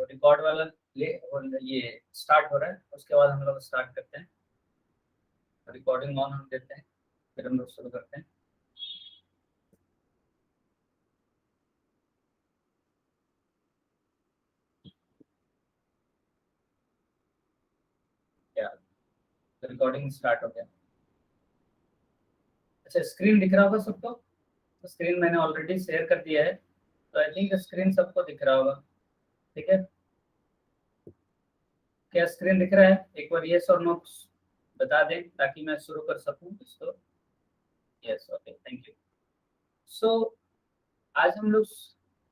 Record वाला ये start हो रहा है, उसके बाद हम लोग स्टार्ट करते हैं। रिकॉर्डिंग ऑन हम देते हैं, फिर हम लोग शुरू करते हैं। क्या रिकॉर्डिंग स्टार्ट हो गया? अच्छा, स्क्रीन दिख रहा होगा सबको? तो स्क्रीन मैंने ऑलरेडी शेयर कर दिया है, तो आई थिंक स्क्रीन सबको दिख रहा होगा। ठीक है, क्या स्क्रीन दिख रहा है? एक बार यस और नो बता दें ताकि मैं शुरू कर सकूं इसको। Yes, okay, thank you. So आज हम लोग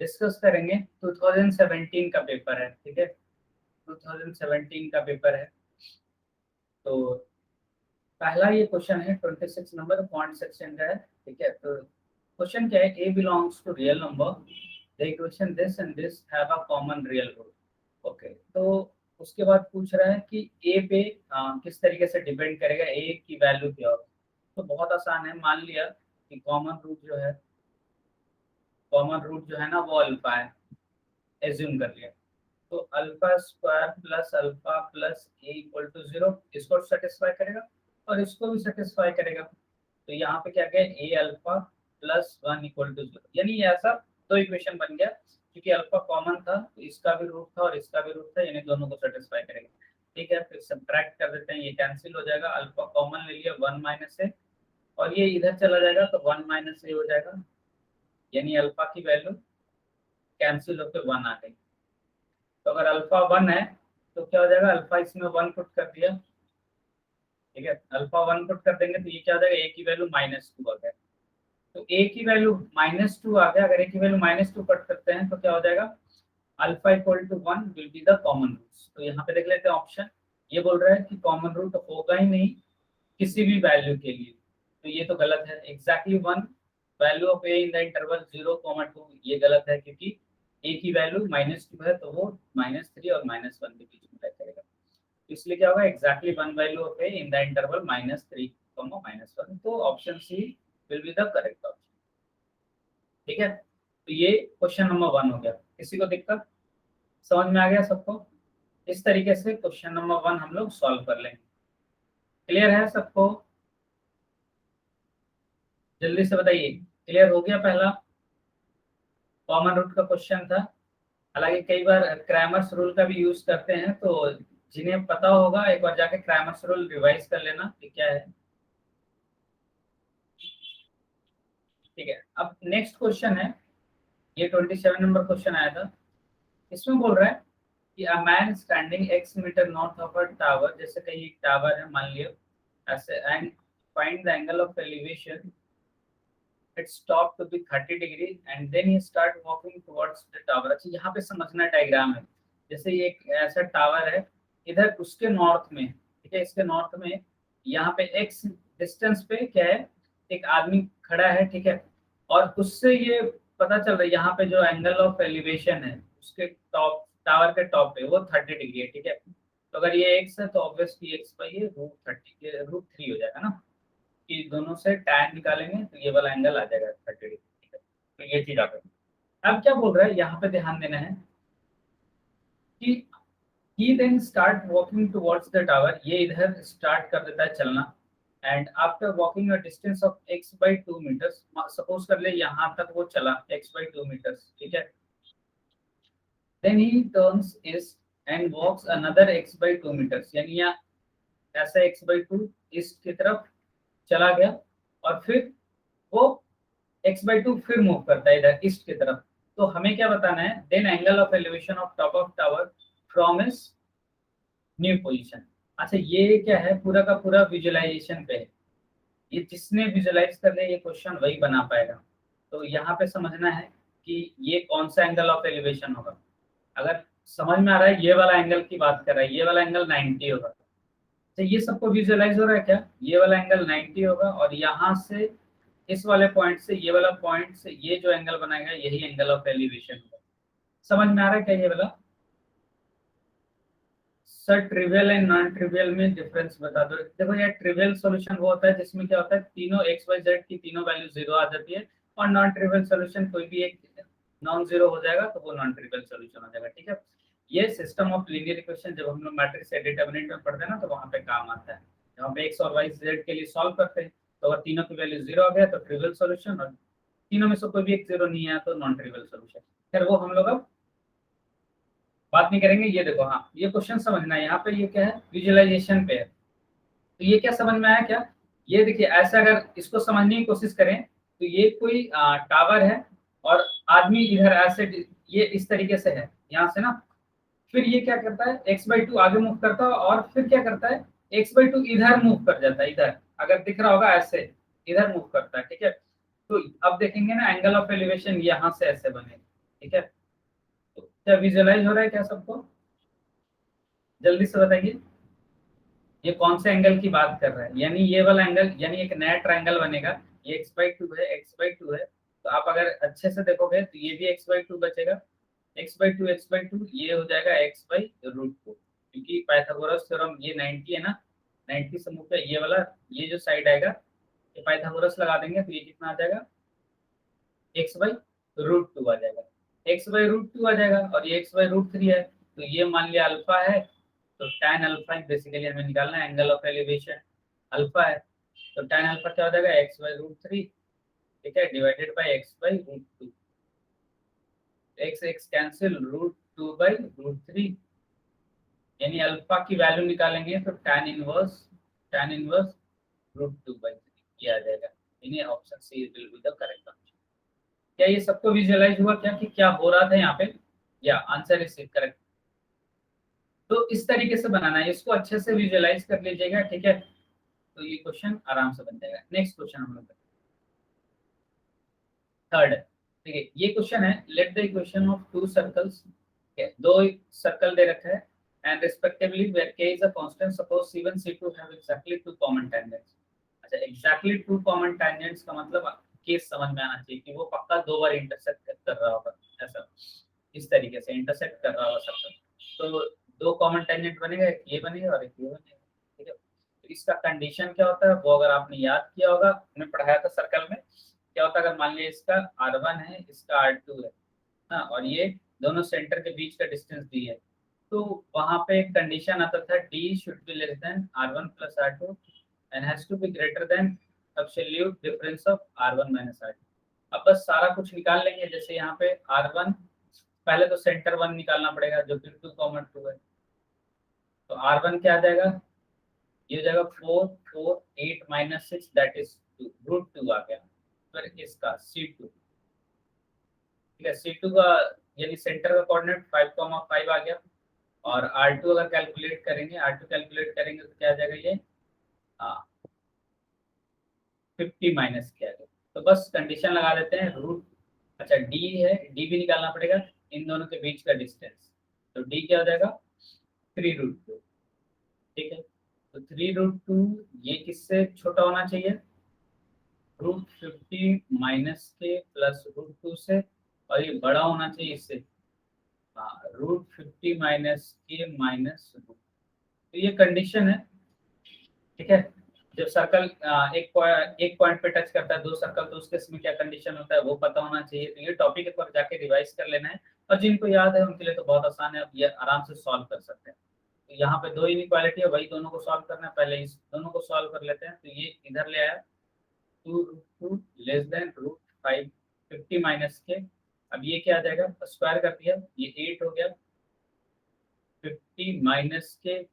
डिस्कस करेंगे 2017 का पेपर है। ठीक है, 2017 का पेपर है। तो पहला ये क्वेश्चन है 26 नंबर पॉइंट सेक्शन का है। ठीक है, तो क्वेश्चन क्या है? A belongs to real number, the equation this and this have a common real root. Okay, तो उसके बाद पूछ रहा है कि ए पे किस तरीके से डिपेंड करेगा, ए की वैल्यू क्या होगी। तो बहुत आसान है, मान लिया कि कॉमन रूट जो है ना वो अल्फा है, एज्यूम कर लिया। तो alpha square plus alpha plus a equal to 0 इसको सेटिस्फाई करेगा और इसको भी सेटिस्फाई करेगा। तो यहाँ पे क्या गया? ए अल्फा प्लस 1 इक्वल टू 0, यानी ऐसा दो इक्वेशन बन गया। क्योंकि अल्फा कॉमन था तो इसका भी रूट था और इसका भी रूट था, यानी दोनों को सेटिस्फाई करेगा। ठीक है, फिर सब्ट्रैक्ट कर देते हैं, ये कैंसिल हो जाएगा। अल्फा कॉमन ले लिया 1 माइनस ए, और ये इधर चला जाएगा तो 1 माइनस ए हो जाएगा, यानी अल्फा की वैल्यू कैंसिल होकर 1 आ गई। तो अगर अल्फा 1 है तो क्या हो जाएगा? अल्फा इसमें 1 पुट कर दिया। ठीक है, अल्फा 1 पुट कर देंगे तो ये क्या हो जाएगा? ए की वैल्यू -2 आ गया। तो ए की वैल्यू -2 आ गया। अगर ए की वैल्यू -2 पुट करते हैं तो क्या हो जाएगा? Alpha equal to 1 will be the common root. तो यहाँ पे देख लेते हैं ऑप्शन। ये बोल रहा है कि कॉमन रूट होगा ही नहीं किसी भी वैल्यू के लिए, तो ये तो गलत है। Exactly 1 value of a in the interval 0, 2, ये गलत है, क्योंकि ए की वैल्यू -2 है तो वो -3 और -1 के बीच में करेगा। इसलिए क्या होगा? Exactly 1 value of a in the interval -3, -1। तो option c will be the correct option. ठीक है, तो ये क्वेश्चन नंबर 1 हो गया। किसी को दिक्कत? समझ में आ गया सबको? इस तरीके से क्वेश्चन नंबर 1 हम लोग सॉल्व कर लेंगे। क्लियर है सबको? जल्दी से बताइए, क्लियर हो गया? पहला कॉमन रूट का क्वेश्चन था। हालांकि कई बार क्रैमर्स रूल का भी यूज करते हैं, तो जिन्हें पता होगा एक बार जाके क्रैमर्स रूल रिवाइज कर लेना कि क्या है। ठीक है, अब नेक्स्ट क्वेश्चन है, ये 27 नंबर क्वेश्चन आया था। इसमें बोल रहा है कि a man standing x metre north of a tower, जैसे कहीं एक टावर है मान लियो ऐसे, and find the angle of elevation it stopped to be 30 degree and then he start walking towards the tower। अच्छा, यहाँ पे समझना डायग्राम है। जैसे ये एक ऐसा टावर है, इधर उसके नॉर्थ में, ठीक है, इसके नॉर्थ में यहाँ पे x डिस्टेंस पे क्या है? एक आदमी खड़ा है। ठीक है, और उससे ये पता चल रहा है यहाँ पे जो एंगल ऑफ एलिवेशन है उसके टॉप, टावर के टॉप पे, वो 30 डिग्री है। ठीक है, तो अगर ये x है तो ऑब्वियसली x पर ये √3 हो जाएगा ना, कि दोनों से tan निकालेंगे तो ये वाला एंगल आ जाएगा 30 डिग्री। ठीक है, तो ये चीज आप अब क्या बोल रहा है यहाँ पे ध्यान देना है कि he then start walking towards the tower, ये इधर स्टार्ट कर देता है चलना, and after walking a distance of x/2 metres, suppose कर ले यहाँ तक वो चला x/2 मीटर्स। ठीक है, then he turns east and walks another x/2 metres, यानी यहाँ ऐसा x/2 ईस्ट की तरफ चला गया, और फिर वो x/2 फिर मूव करता है इधर ईस्ट की तरफ। तो हमें क्या बताना है? Then angle of elevation of top of tower from is new position. अच्छा, ये क्या है? पूरा का पूरा विजुअलाइजेशन पे है। ये जिसने विजुअलाइज कर लिया ये क्वेश्चन वही बना पाएगा। तो यहाँ पे समझना है कि ये कौन सा एंगल ऑफ एलिवेशन होगा। अगर समझ में आ रहा है, ये वाला एंगल की बात कर रहा है, ये वाला एंगल 90 होगा। तो ये सबको विजुअलाइज हो रहा है क्या? ये वाला एंगल 90 होगा, और यहाँ से इस वाले पॉइंट से ये वाला पॉइंट से ये जो एंगल बनाएगा यही एंगल ऑफ एलिवेशन होगा। समझ में आ रहा है क्या ये वाला? Sir, trivial and non trivial में डिफरेंस बता दो। देखो यार, ट्रिवियल सॉल्यूशन वो होता है जिसमें क्या होता है, तीनों एक्स वाई जेड की तीनों वैल्यू 0 आ जाती है, और नॉन ट्रिवियल सॉल्यूशन कोई भी एक नॉन जीरो हो जाएगा तो वो नॉन ट्रिवियल सॉल्यूशन हो जाएगा। ठीक है, ये सिस्टम ऑफ लीनियर इक्वेशन जब हम लोग मैट्रिक्स डिटरमिनेंट में पढ़ते हैं ना तो वहाँ पे काम आता है। जहाँ पे एक्स और वाई जेड के लिए सॉल्व करते हैं तो अगर तीनों की वैल्यू जीरो आ गया तो ट्रिवियल सॉल्यूशन, और तीनों में से कोई भी एक जीरो नहीं आया तो नॉन ट्रिवियल सॉल्यूशन। फिर वो हम लोग अब बात नहीं करेंगे। ये देखो, हाँ ये क्वेश्चन समझना है, यहाँ पे ये क्या है, विजुअलाइजेशन पे है। तो ये क्या समझ में आया क्या, ये देखिए ऐसा अगर इसको समझने की कोशिश करें तो ये कोई टावर है और आदमी इधर ऐसे ये इस तरीके से है यहाँ से ना, फिर ये क्या करता है x/2 आगे मूव करता है और फिर क्या करता है x/2 इधर मूव कर जाता है, इधर अगर दिख रहा होगा ऐसे इधर मूव करता है, ठीक है। तो अब देखेंगे ना एंगल ऑफ एलिवेशन यहाँ से ऐसे बनेगा, ठीक है। तो क्या विजुअलाइज हो रहा है क्या सबको, जल्दी से बताइए ये कौन से एंगल की बात कर रहा है। यानी ये वाला एंगल, यानी एक नया ट्रायंगल बनेगा, ये x/2 है, x/2 है। तो आप अगर अच्छे से देखोगे तो ये भी x/2 बचेगा, x/2 ये हो जाएगा x/√2, क्योंकि पाइथागोरस थ्योरम ये 90 है ना, 90 से मुक्त ये वाला, ये जो साइड आएगा ये पाइथागोरस लगा देंगे तो ये कितना आ जाएगा x/√2 आ जाएगा, x/√2 आ जाएगा। और ये x/√3 है तो ये मान लिया अल्फा है, तो tan अल्फा बेसिकली हमें निकालना है, एंगल ऑफ एलिवेशन अल्फा है, तो tan अल्फा क्या हो जाएगा x/√3, ठीक है, divided by x/√2। x cancel, √2/√3, यानी अल्फा की वैल्यू निकालेंगे तो tan इनवर्स √2/3 ये आ जाएगा। यानी option c will be the correct answer. क्या ये सबको विजुअलाइज हुआ क्या कि क्या हो रहा था यहाँ पे, या आंसर इज करेक्ट। तो इस तरीके से बनाना है, इसको अच्छे से विजुअलाइज कर लीजिएगा, ठीक है। तो ये क्वेश्चन आराम से बन जाएगा। नेक्स्ट क्वेश्चन हम लोग थर्ड है, ठीक है। ये क्वेश्चन है, let the equation of two circles, दो सर्कल दे रखे हैं and respectively where k is a constant, suppose c1 c2 have exactly two common tangents. अच्छा, एग्जैक्टली टू कॉमन टेंजेंट्स का मतलब केस समझ में आना चाहिए कि वो पक्का दो बार इंटरसेक्ट कर रहा होगा, ऐसा इस तरीके से इंटरसेक्ट कर रहा होगा सर्कल। तो दो कॉमन टेंजेंट बनेगा, एक ये बनेगा और एक ये बनेगा, ठीक है। तो इसका कंडीशन क्या होता है वो अगर आपने याद किया होगा, हमने पढ़ाया था सर्कल में, क्या होता है अगर मान लिया इसका r1 है, इसका r2 है ना, और ये दोनों सेंटर के बीच का डिस्टेंस दी है, तो वहां पे एक कंडीशन आता था d should be less than r1 plus r2 and has to be greater than absolute difference of r1 minus r2। अब बस सारा कुछ निकाल लेंगे, जैसे यहाँ पे r1, पहले तो सेंटर 1 निकालना पड़ेगा जो कि 2 कॉमन 2 है, तो r1 क्या आ जाएगा, ये हो जाएगा 4 4 8 माइनस 6 दैट इज 2, √2 आ गया। फिर इसका c2, ठीक है, c2 का यानी सेंटर का कोऑर्डिनेट 5,5 आ गया, और r2 अगर कैलकुलेट करेंगे, r2 कैलकुलेट करेंगे तो क्या आ जाएगा ये 50 माइनस किया गया। तो बस कंडीशन लगा देते हैं रूट, अच्छा d है, d भी निकालना पड़ेगा, इन दोनों के बीच का डिस्टेंस, तो d क्या हो जाएगा 3√2, ठीक है। तो 3√2 ये किससे छोटा होना चाहिए, √50 माइनस के प्लस √2 से, और ये बड़ा होना चाहिए इससे, हाँ √50 माइनस के माइनस √2। तो ये कंडीशन है, ठीक है। जब सर्कल एक पॉइंट पे टच करता है दो सर्कल, तो उसके इसमें क्या कंडीशन होता है वो पता होना चाहिए। तो ये टॉपिक एक बार जाके रिवाइज कर लेना है, और जिनको याद है उनके लिए तो बहुत आसान है, अब ये आराम से सॉल्व कर सकते हैं। तो यहाँ पे दो इनइक्वालिटी है, वही दोनों को सॉल्व करना है, पहले इस दोनों को सॉल्व कर लेते हैं। तो ये इधर ले आया 2√2 लेस देन √5 50 माइनस के, अब ये क्या आ जाएगा, स्क्वायर कर दिया, ये 8 हो गया, 50 माइनस के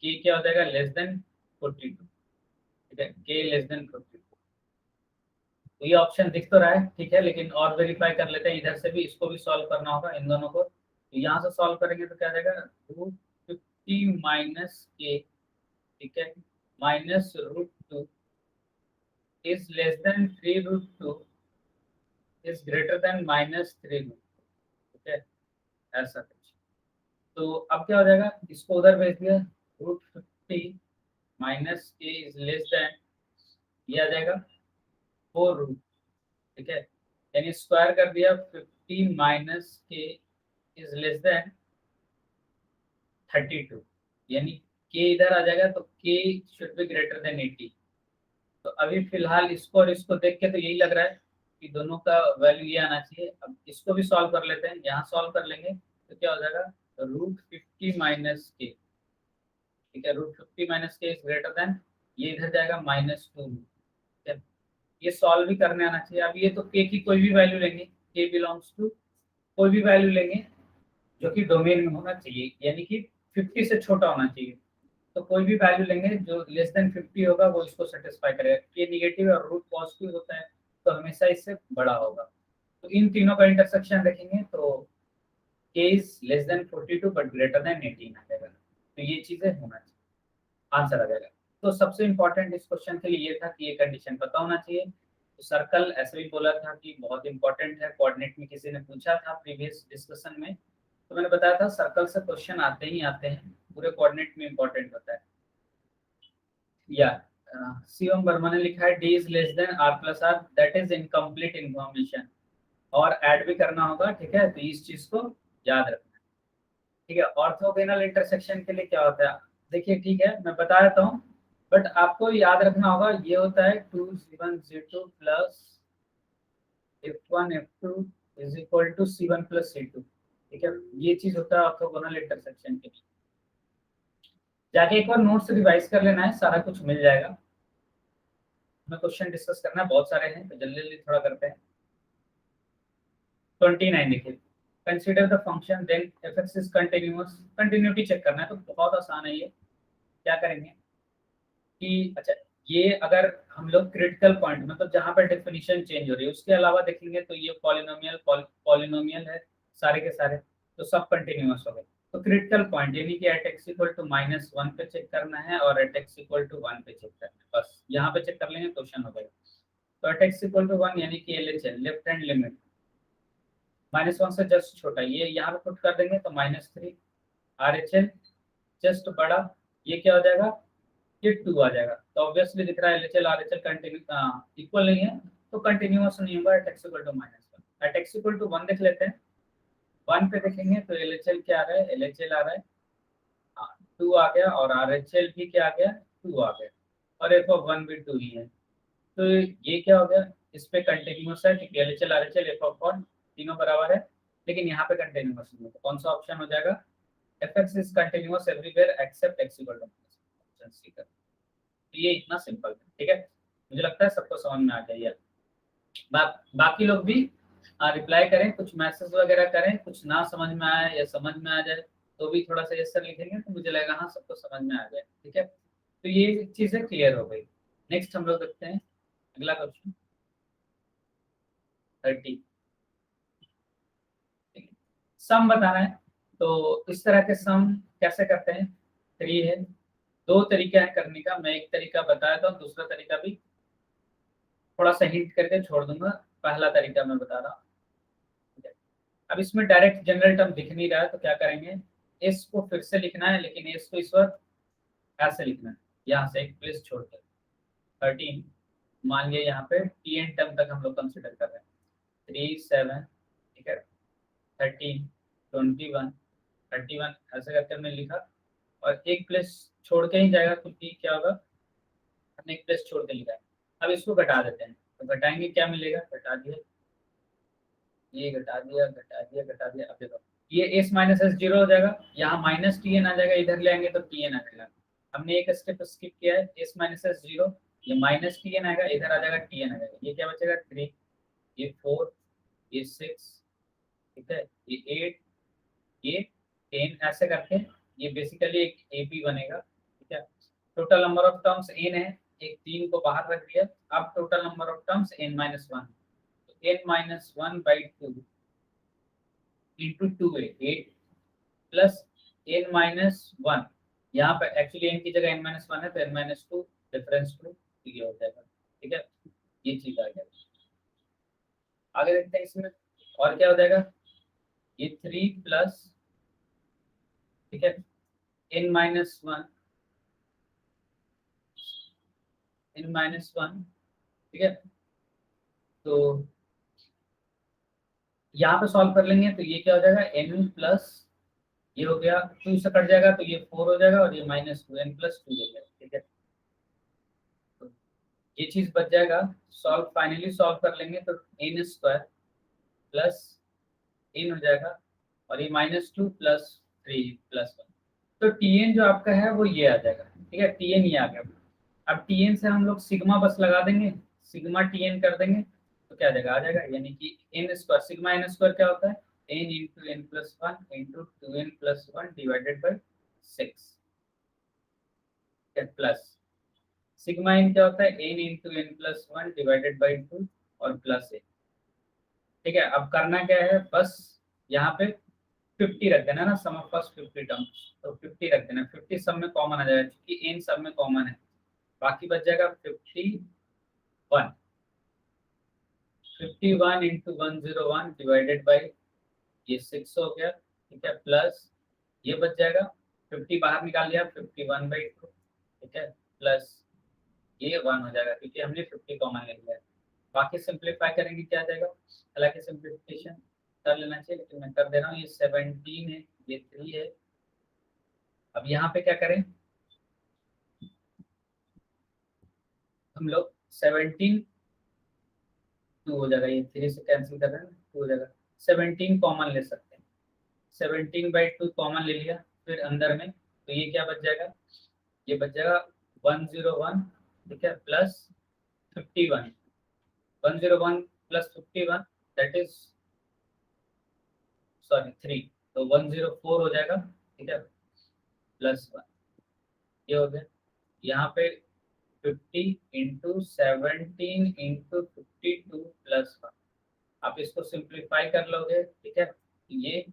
क्या हो जाएगा लेस देन 42, ठीक है, के लेस देन 42। तो ये ऑप्शन दिख तो रहा है, ठीक है, लेकिन और वेरीफाई कर लेते हैं इधर से भी, इसको भी सॉल्व करना होगा इन दोनों को। तो यहाँ से सॉल्व करेंगे तो क्या आ जाएगा √50 माइनस के, ठीक है, minus √2 is less then 3√2 is greater than minus 3√2, ठीक है, ऐसा कुछ। तो अब क्या हो जाएगा, इसको उधर भेज दिया, √50 माइनस के इज लेस देन, ये आ जाएगा 4√, ठीक है, यानी स्क्वायर कर दिया 50 माइनस के इज लेस देन 32, यानी के इधर आ जाएगा तो के शुड बी ग्रेटर देन 80। तो अभी फिलहाल इसको और इसको देख के तो यही लग रहा है कि दोनों का वैल्यू ये आना चाहिए। अब इसको भी सॉल्व कर लेते हैं, यहाँ सॉल्व कर लेंगे तो क्या हो जाएगा रूट 50 माइनस के, ठीक है, रूट 50 माइनस के इज ग्रेटर देन, ये इधर जाएगा -2, ठीक है। ये सॉल्व भी करने आना चाहिए। अब ये तो के की कोई भी वैल्यू लेंगे, के बिलोंग्स टू कोई भी वैल्यू लेंगे जो कि डोमेन में होना चाहिए, यानी कि 50 से छोटा होना चाहिए। तो कोई भी वैल्यू लेंगे जो लेस देन 50 होगा वो इसको सेटिस्फाई करेगा। ये निगेटिव और रूट पॉजिटिव होता है तो हमेशा इससे बड़ा होगा। तो इन तीनों का इंटरसेक्शन देखेंगे तो k is less then 42 but greater than 18 आ जाएगा। तो ये चीजें होना चाहिए, आंसर आ जाएगा। तो सबसे इंपॉर्टेंट इस क्वेश्चन के लिए ये था कि ये कंडीशन पता होना चाहिए। तो सर्कल ऐसे भी बोला था कि बहुत इंपॉर्टेंट है, कोऑर्डिनेट में किसी ने पूछा था प्रीवियस डिस्कशन में, तो मैंने बताया था सर्कल से क्वेश्चन आते ही आते हैं, पूरे कोऑर्डिनेट में इंपॉर्टेंट होता है। या शिवम वर्मा ने लिखा है d is less than r plus r, that is incomplete information, और ऐड भी करना होगा, ठीक है। तो इस चीज को याद रखना, ठीक है। ऑर्थोगोनल इंटरसेक्शन के लिए क्या होता है, देखिए ठीक है मैं बता देता हूँ, बट आपको याद रखना होगा ये होता है 2c1 c2 plus f1 f2 is equal to c1 plus c2, ठीक है। ये चीज होता है ऑर्थोगोनल इंटरसेक्शन के लिए। जाके एक बार नोट्स रिवाइज कर लेना है, सारा कुछ मिल जाएगा। हमें क्वेश्चन डिस्कस करना है, बहुत सारे हैं तो जल्दी जल्दी थोड़ा करते हैं। 29 देखिए, consider the function then f(x) is continuous, continuity check करना है तो बहुत आसान है ये। क्या करेंगे कि अच्छा, ये अगर हम लोग क्रिटिकल पॉइंट मतलब जहां पर डेफिनेशन चेंज हो रही है उसके अलावा देखेंगे तो ये पॉलिनोमियल है सारे के सारे, तो सब कंटिन्यूअस हो गए। तो क्रिटिकल पॉइंट यानी कि एट x इक्वल टू -1 पे चेक करना है और एट x इक्वल टू 1 पे चेक करना है, बस यहाँ पे चेक कर लेंगे क्वेश्चन हो गया। तो एट x इक्वल टू 1 यानी कि LHL लेफ्ट हैंड लिमिट -1 से जस्ट छोटा, ये यहाँ पे पुट कर देंगे तो -3, RHL जस्ट बड़ा, ये क्या हो जाएगा, ये 2 आ जाएगा। तो ऑब्वियसली दिख रहा है LHL RHL कंटिन्यू इक्वल नहीं है तो कंटिन्यूअस नहीं होगा at x equal to -1। At x equal to 1 देख लेते हैं, 1 पे देखेंगे तो LHL क्या आ रहा है, LHL आ रहा है 2 आ गया, और RHL भी क्या आ गया, 2 आ गया, और f(1) भी 2 ही है। तो ये क्या हो गया, इस पे कंटिन्यूअस है क्योंकि LHL RHL f(1) तीनों बराबर है, लेकिन यहाँ पे कंटिन्यूअस नहीं है। तो कौन सा ऑप्शन हो जाएगा, f(x) is continuous everywhere except x equal to option c का। तो ये इतना सिंपल है, ठीक है। मुझे लगता है सबको समझ में आ जाइए। बाकी लोग भी रिप्लाई करें, कुछ मैसेज वगैरह करें, कुछ ना समझ में आए या समझ में आ जाए तो भी थोड़ा सा यस सर लिखेंगे तो मुझे लगेगा हाँ सबको समझ में आ जाए, ठीक है। तो ये चीजें क्लियर हो गई। नेक्स्ट हम लोग देखते हैं अगला क्वेश्चन 30, सम बताना है। तो इस तरह के सम कैसे करते हैं, 3 है, 2 तरीके हैं करने का, मैं एक तरीका बताया था, दूसरा तरीका भी थोड़ा सा हिंट करके छोड़ दूंगा, पहला तरीका मैं बता रहा हूँ। अब इसमें डायरेक्ट जनरल टर्म दिख नहीं रहा है तो क्या करेंगे, एस को फिर से लिखना है, लेकिन एस को इस वक्त ऐसे लिखना है, यहाँ से एक प्लेस छोड़कर 13, मान लिया यहाँ पे टी एन टर्म तक हम लोग कंसिडर कर रहे हैं, 3 7, ठीक है, 13 21 31 ऐसे करके हमने लिखा, और एक प्लेस छोड़ के ही जाएगा क्योंकि क्या होगा, हमने एक प्लेस छोड़ के लिखा है। अब इसको घटा देते हैं, तो घटाएंगे क्या मिलेगा, घटा दिया, ये घटा दिया घटा दिया घटा दिया, अब देखो ये s माइनस एस 0 हो जाएगा, यहाँ माइनस टी एन आ जाएगा, इधर ले आएंगे तो टी एन आ जाएगा। हमने एक स्टेप स्किप किया है, s माइनस एस 0, ये माइनस टी एन आएगा, इधर आ जाएगा टी एन आ जाएगा, ये क्या बचेगा 3, ये 4, ये 6, ठीक है, ये 8, ये 10, ऐसे करके ये बेसिकली एक AP बनेगा, ठीक है। Total number of terms n है, एक 3 को बाहर रख दिया, अब total number of terms n-1, तो n-1/2 इंटू 2 है 8 प्लस n-1, यहाँ पे एक्चुअली n की जगह n-1 है तो n-2 डिफरेंस 2, तो ये हो जाएगा, ठीक है। ये चीज आ गया, आगे देखते हैं इसमें और क्या हो जाएगा, ये 3 प्लस, ठीक है, n-1, n-1, ठीक है। तो यहाँ पे सॉल्व कर लेंगे तो ये क्या हो जाएगा, n प्लस, ये हो गया 2 से कट जाएगा तो ये 4 हो जाएगा, और ये -2 n+2 हो जाएगा, ठीक है। तो ये चीज बच जाएगा, सॉल्व फाइनली सॉल्व कर लेंगे तो n² प्लस n हो जाएगा, और ये -2 प्लस 3 प्लस 1। तो टीएन जो आपका है वो ये आ जाएगा, ठीक है, टीएन ये आ गया। अब टीएन से हम लोग सिग्मा बस लगा देंगे, सिग्मा टीएन कर देंगे तो क्या आ जाएगा, आ जाएगा, यानी कि n square, sigma n square क्या होता है, n into n plus one into two n plus one divided by 6 plus sigma n क्या होता है, n into n plus one divided by 2 और प्लस ए। ठीक है, अब करना क्या है, बस यहाँ पे 50 रख देना ना, सम ऑफ फर्स्ट 50 टर्म, तो 50 रख देना, 50 सब में कॉमन आ जाएगा क्योंकि एन सब में कॉमन है, बाकी बच जाएगा 51। 51 इंटू 101 डिवाइडेड बाई ये 6 हो गया, ठीक है, प्लस ये बच जाएगा, 50 बाहर निकाल लिया, 51/2, ठीक है, प्लस ये 1 हो जाएगा क्योंकि हमने 50 कॉमन ले लिया है। बाकी सिंप्लीफाई करेंगे क्या आ जाएगा, हालांकि सिंप्लीफिकेशन कर लेना चाहिए लेकिन मैं कर दे रहा हूँ, ये 17 है, ये 3 है। अब यहाँ पे क्या करें हम लोग, 17 2 हो जाएगा, ये 3 से कैंसिल कर रहे हैं, 2 हो जाएगा, 17 कॉमन ले सकते हैं, 17/2 कॉमन ले लिया, फिर अंदर में तो ये क्या बच जाएगा, ये बच जाएगा 101, ठीक है, plus 51, 101 plus 51 that is sorry 3, तो 104 हो जाएगा, ठीक है, प्लस 1, ये हो गया। यहाँ पे 50 इंटू 17 इंटू 52 प्लस 1, आप इसको सिंप्लीफाई कर लोगे, ठीक है, ये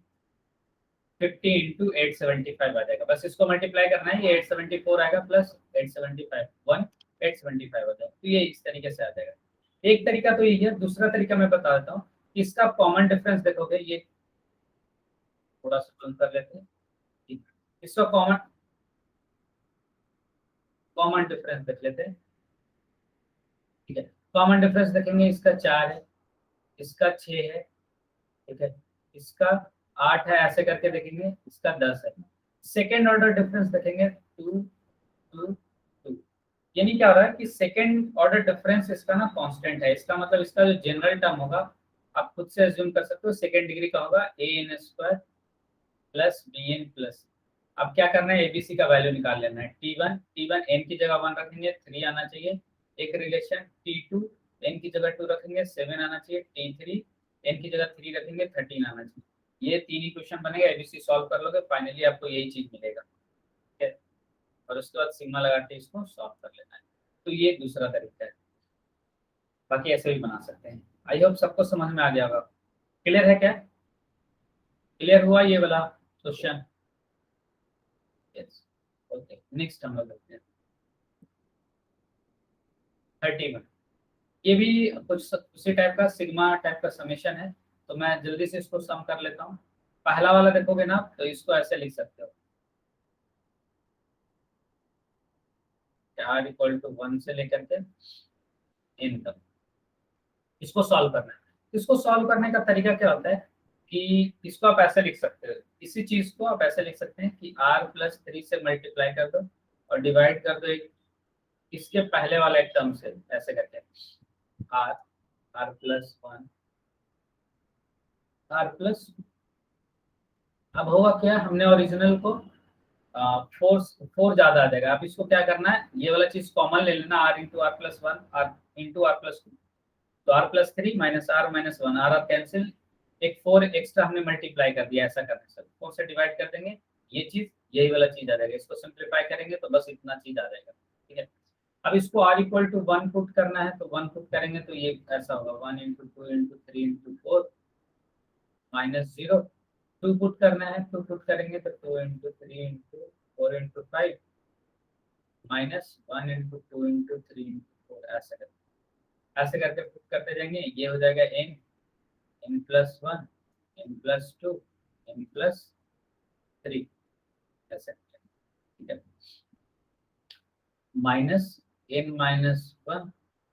50 इंटू 875 आ जाएगा, बस इसको मल्टीप्लाई करना है, ये 874 आएगा प्लस 875 875 हो जाएगा, तो ये इस तरीके से आ जाएगा। एक तरीका तो यही है, दूसरा तरीका मैं बता देता हूँ, इसका कॉमन डिफरेंस देखोगे, ये थोड़ा सा बंद कर लेते हैं, इसका कॉमन कॉमन डिफरेंस देख लेते हैं, ठीक है, कॉमन डिफरेंस देखेंगे, इसका 4 है, इसका 6 है, ठीक है, इसका 8 है, ऐसे करके देखेंगे, इसका 10 है। सेकेंड ऑर्डर डिफरेंस देखेंगे 2 2 2, यानी क्या हो रहा है कि सेकेंड ऑर्डर डिफरेंस इसका ना कांस्टेंट है, इसका मतलब इसका जो जनरल टर्म होगा आप खुद से अज्यूम कर सकते हो, सेकेंड डिग्री का होगा A N square plus B N plus. अब क्या करना है, एबीसी का वैल्यू निकाल लेना है, टी वन एन की जगह 1 रखेंगे, 3 आना चाहिए, एक रिलेशन टी2 एन की जगह 2 रखेंगे, 7 आना चाहिए, टी3 एन की जगह 3 रखेंगे, 13 आना चाहिए। ये तीन ही क्वेश्चन बनेगा, एबीसी सॉल्व कर लोगे, फाइनली आपको यही चीज मिलेगा, ठीक है, और उसके बाद सिग्मा लगा के इसको सॉल्व कर लेना है। तो ये दूसरा तरीका है, बाकी ऐसे भी बना सकते हैं। आई होप सबको समझ में आ गया होगा, क्लियर है क्या, क्लियर हुआ ये वाला क्वेश्चन, यस, ओके, नेक्स्ट हम लोग देखते हैं 31। ये भी कुछ उसी टाइप का सिग्मा टाइप का समेशन है, तो मैं जल्दी से इसको सम कर लेता हूँ। पहला वाला देखोगे ना तो इसको ऐसे लिख सकते हो, r इक्वल टू 1 से लेकर के n तक, इसको सॉल्व करना है। इसको सॉल्व करने का तरीका क्या होता है कि इसको आप ऐसे लिख सकते हो, इसी चीज को आप ऐसे लिख सकते हैं कि r+3 से मल्टीप्लाई कर दो और डिवाइड कर दो एक इसके पहले वाला एक टर्म से, ऐसे करके r r+1 r+, अब होगा क्या, हमने ओरिजिनल को 4 ज्यादा आ जाएगा। अब इसको क्या करना है, ये वाला चीज कॉमन ले लेना, r into r+1 r into r+2, तो r+3 minus r-1 r cancel, एक 4 एक्स्ट्रा हमने मल्टीप्लाई कर दिया, ऐसा करने से 4 से डिवाइड कर देंगे, ये चीज यही वाला चीज आ जाएगा, इसको सिंप्लीफाई करेंगे तो बस इतना चीज आ जाएगा, ठीक है। अब इसको r इक्वल टू 1 पुट करना है, तो 1 पुट करेंगे तो ये ऐसा होगा 1 into 2 into 3 into 4 minus 0, 2 put करना है, 2 पुट करेंगे तो 2 into 3 into 4 into 5 minus 1 into 2 into 3 into 4, ऐसे करके पुट करते जाएंगे, ये हो जाएगा n n+1 n+2 n+3, ऐसे, ठीक है, minus n-1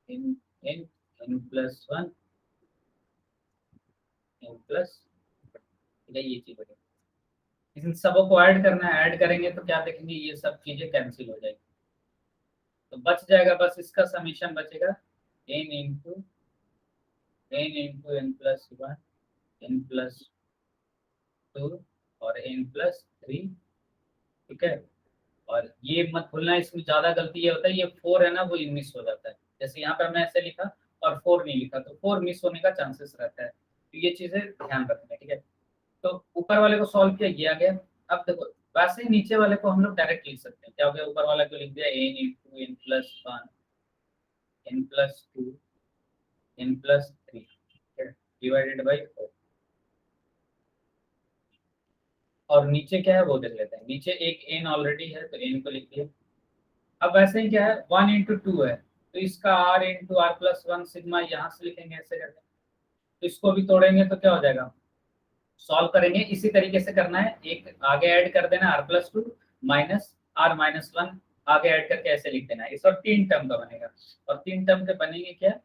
n n n+1 n+, ठीक है, ये चीज बनेगी। इन सबों को ऐड करना है, ऐड करेंगे तो क्या देखेंगे, ये सब चीजें कैंसिल हो जाएगी, तो बच जाएगा बस इसका समीशन बचेगा n इंटू n+1 n+2 और n+3, ठीक है। और ये मत भूलना, इसमें ज्यादा गलती ये होता है, ये 4 है ना वो मिस हो जाता है। जैसे यहाँ पे हमने ऐसे लिखा और 4 नहीं लिखा, तो 4 मिस होने का चांसेस रहता है, तो ये चीजें ध्यान रखना है, ठीक है। तो ऊपर वाले को सॉल्व किया, ये आ गया। अब देखो वैसे ही नीचे वाले को हम लोग डायरेक्ट लिख सकते हैं। क्या हो गया, ऊपर वाला को लिख दिया n × n+1 n+2 n+3 divided by 4। और नीचे क्या है वो देख लेते हैं। नीचे एक n ऑलरेडी है तो n को लिख दिया। अब वैसे ही क्या है, 1 × 2 है, तो इसका r × r+1 सिग्मा यहाँ से लिखेंगे ऐसे करके। तो इसको भी तोड़ेंगे तो क्या हो जाएगा, सॉल्व करेंगे इसी तरीके से करना है। एक आगे ऐड कर देना r+2 माइनस r−1, आगे ऐड करके ऐसे लिख देना है। इस और 3 टर्म का बनेगा, और 3 टर्म के बनेंगे क्या,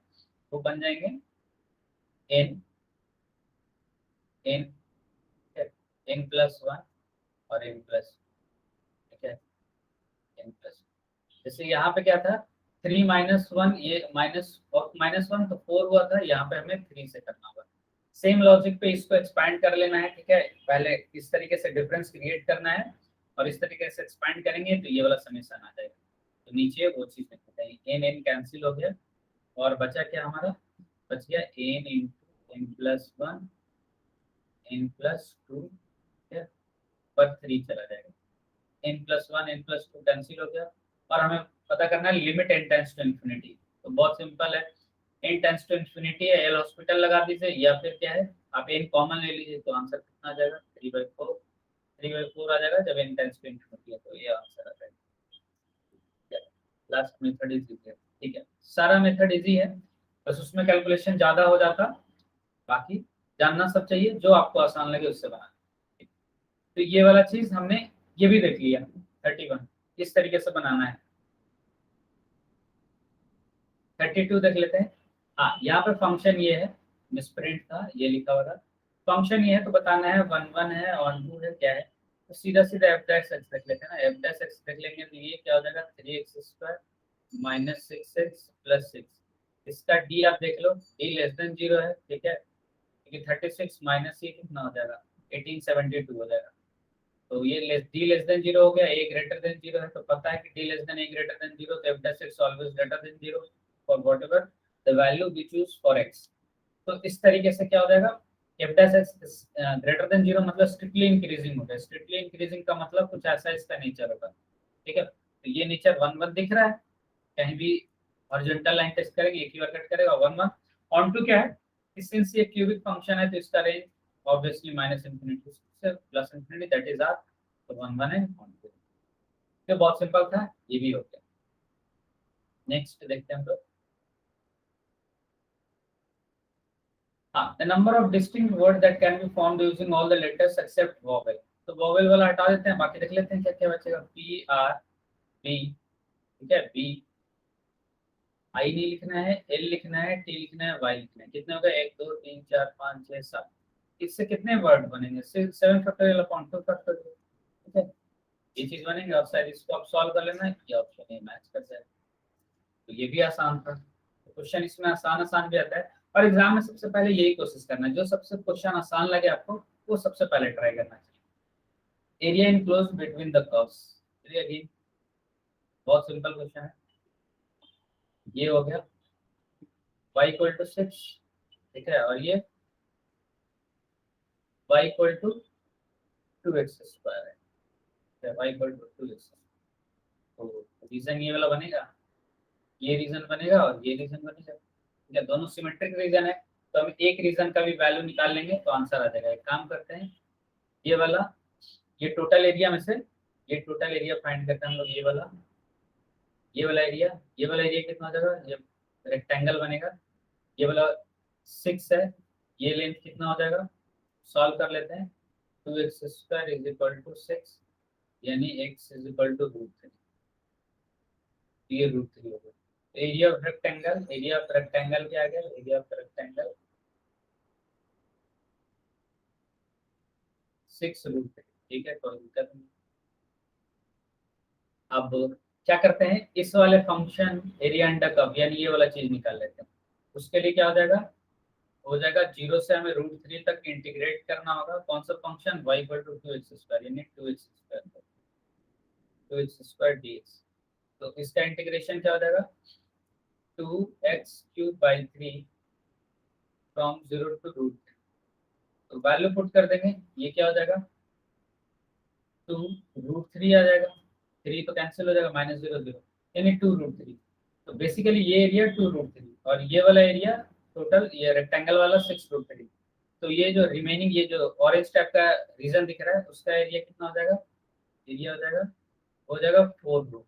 वो बन जाएंगे n n n+1 और n+, ठीक है, n+। जैसे यहाँ पे क्या था, 3 - 1, ये -1 तो 4 हुआ था, यहाँ पे हमें 3 से करना होगा। सेम लॉजिक पे इसको एक्सपैंड कर लेना है, ठीक है। पहले इस तरीके से डिफरेंस क्रिएट करना है, और इस तरीके से एक्सपैंड करेंगे तो ये वाला समीकरण आ जाएगा। तो नीचे वो चीज लिखते हैं, एन एन कैंसिल हो गया, और बचा क्या हमारा, बच गया n × n+1 n+2, ठीक है, पर 3 चला जाएगा। n+1 n+2 कैंसिल हो गया, और हमें पता करना है limit n tends to infinity. तो बहुत सिंपल है, n टेंड्स टू इन्फिनिटी है, एल हॉस्पिटल लगा दीजिए, या फिर क्या है, आप n कॉमन ले लीजिए, तो आंसर कितना आ जाएगा, 3/4 आ जाएगा जब n टेंड्स टू इन्फिनिटी है, तो ये आंसर आ जाएगा। लास्ट मेथड इज इजी, ठीक है, सारा मेथड इजी है, बस उसमें कैलकुलेशन ज्यादा हो जाता, बाकी जानना सब चाहिए, जो आपको आसान लगे उससे बनाना। तो ये वाला चीज हमने ये भी देख लिया, 31 इस तरीके से बनाना है। 32 देख लेते हैं। हाँ, यहाँ पे फंक्शन ये है, मिसप्रिंट था, ये लिखा हुआ था। फंक्शन ये है तो बताना है 1 1 है, ऑन 2 है, क्या है, तो सीधा सीधा f डैश x देख लेते हैं ना। f डैश x देख लेंगे तो ये क्या हो जाएगा, 3x² - 6x + 6। इसका d आप देख लो, d <0 है, ठीक है, क्योंकि 36 माइनस ये कितना हो जाएगा, 1872 हो जाएगा। तो ये d <0 हो गया, a greater than 0 है, तो पता है कि d less than a greater than 0, तो f dash x always greater than 0 for whatever the value we choose for x। तो इस तरीके से क्या हो जाएगा, f dash x greater than 0 मतलब स्ट्रिक्टली इंक्रीजिंग हो गया। स्ट्रिक्टली इंक्रीजिंग का मतलब कुछ ऐसा इसका नेचर होगा, ठीक है। तो ये नेचर 1 1 दिख रहा है, कहीं भी हॉरिजॉन्टल लाइन टेस्ट करेंगे एक ही बार कट करेगा, 1 1। ऑन टू क्या है, सिंस ये क्यूबिक फंक्शन है तो इसका रेंज ऑब्वियसली -∞ से +∞, दैट इज आर, तो 1 1 है, ऑन टू। तो बहुत सिंपल था, ये भी हो गया। नेक्स्ट देखते हैं हम लोग। हाँ, the number of distinct words that can be formed using all the letters except vowel। तो vowel वाला हटा देते हैं, बाकी देख लेते हैं क्या क्या बचेगा। P R B, ठीक है, B I नहीं लिखना है, L लिखना है, T लिखना है, Y लिखना है। कितने हो गए, 1 2 3 4 5 6 7। इससे कितने वर्ड बनेंगे, 7 फैक्टोरियल अपॉन 2 फैक्टोरियल, ठीक है, ये चीज बनेंगे। और शायद इसको आप सॉल्व कर लेना, ये ऑप्शन ये मैच कर जाए। तो ये भी आसान था, तो क्वेश्चन इसमें आसान आसान भी आता है। और एग्जाम में सबसे पहले यही कोशिश करना है, जो सबसे क्वेश्चन आसान लगे आपको वो सबसे पहले ट्राई करना चाहिए। Area enclose between the curves, चलिए अगेन, बहुत सिंपल क्वेश्चन है। ये हो गया y = 6, ठीक है, और ये y = 2x² है, y = 2x। तो रीजन ये वाला बनेगा, ये रीजन बनेगा और ये रीजन बनेगा, ठीक है, दोनों सिमेट्रिक रीजन है। तो हम एक रीजन का भी वैल्यू निकाल लेंगे तो आंसर आ जाएगा। एक काम करते हैं, ये वाला, ये टोटल एरिया में से ये टोटल एरिया फाइंड करते हैं हम लोग। ये वाला एरिया, ये वाला एरिया कितना हो जाएगा, ये रेक्टेंगल बनेगा, ये वाला 6 है, ये लेंथ कितना हो जाएगा, सॉल्व कर लेते हैं। 2x² = 6, यानी x = √3, ये √3 हो गया। Area of rectangle, area of rectangle क्या आ गया, एरिया ऑफ रेक्टेंगल 6√3, ठीक है, कोई दिक्कत नहीं। अब क्या करते हैं, इस वाले फंक्शन एरिया अंडर कर्व यानी ये वाला चीज निकाल लेते हैं। उसके लिए क्या हो जाएगा, हो जाएगा 0 से हमें √3 तक इंटीग्रेट करना होगा। कौन सा function, y equal to 2x² यानी 2x² dx। तो इसका इंटीग्रेशन क्या हो जाएगा, 2x³ फ्रॉम 0 टू रूट। तो वैल्यू पुट कर देंगे, ये क्या हो जाएगा 2√3 आ जाएगा, 3 तो कैंसिल हो जाएगा, -0 यानी 2√3। तो बेसिकली ये एरिया 2√3 और ये वाला एरिया टोटल, ये रेक्टेंगल वाला 6√3। तो ये जो रिमेनिंग, ये जो ऑरेंज टाइप का रीजन दिख रहा है, उसका एरिया कितना हो जाएगा, एरिया हो जाएगा 4√3।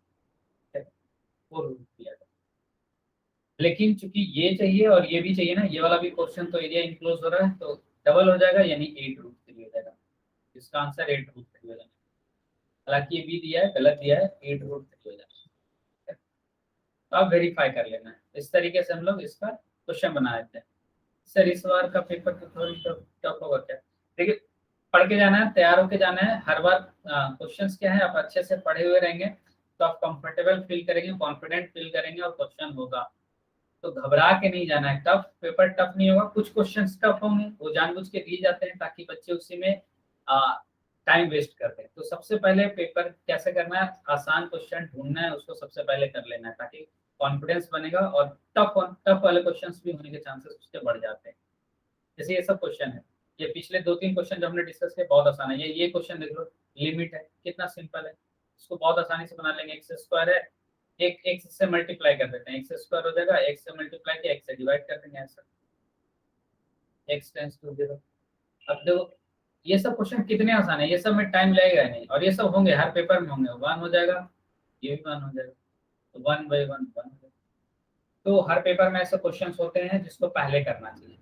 लेकिन चूंकि ये चाहिए और ये भी चाहिए ना, ये वाला भी क्वेश्चन, तो एरिया इनक्लोज हो रहा है, तो डबल हो जाएगा यानी 8√3 हो जाएगा। इसका आंसर 8√3 हो जाएगा। हालांकि ये भी दिया है, गलत दिया है, 8√3 हो जाएगा। तो आप वेरीफाई कर लेना है। इस तरीके से हम लोग इसका क्वेश्चन बना देते हैं। सर इस बार का पेपर तो थोड़ी टफ होगा क्या? देखिए, पढ़ के जाना है, तैयार होके जाना है। हर बार क्वेश्चंस क्या है, आप अच्छे से पढ़े हुए रहेंगे तो आप कंफर्टेबल फील करेंगे, कॉन्फिडेंट फील करेंगे और क्वेश्चन होगा। तो घबरा के नहीं जाना है। टफ पेपर टफ नहीं होगा, कुछ क्वेश्चंस टफ होंगे, वो जानबूझ के दिए जाते हैं ताकि बच्चे उसी में टाइम वेस्ट करते हैं। तो सबसे पहले पेपर कैसे करना है, आसान क्वेश्चन ढूंढना है, उसको सबसे पहले कर लेना है ताकि कॉन्फिडेंस बनेगा और टफ वाले क्वेश्चंस भी होने के चांसेस उसके बढ़ जाते हैं। जैसे ये सब क्वेश्चन है, ये पिछले 2-3 क्वेश्चन जो हमने डिस्कस किए बहुत आसान है। ये क्वेश्चन देख लो, लिमिट है, कितना सिंपल है, इसको बहुत आसानी से बना लेंगे। x² है, एक x से मल्टीप्लाई कर देते हैं, x² हो जाएगा, x से मल्टीप्लाई किया, x से डिवाइड कर देंगे, ऐसा x टेंड्स टू 0। अब देखो ये सब क्वेश्चन कितने आसान है, ये सब में टाइम लगेगा नहीं, और ये सब होंगे, हर पेपर में होंगे। 1 हो जाएगा, ये भी 1 हो जाएगा, तो 1/1 1 हो जाएगा। तो हर पेपर में ऐसे क्वेश्चन होते हैं जिसको पहले करना चाहिए।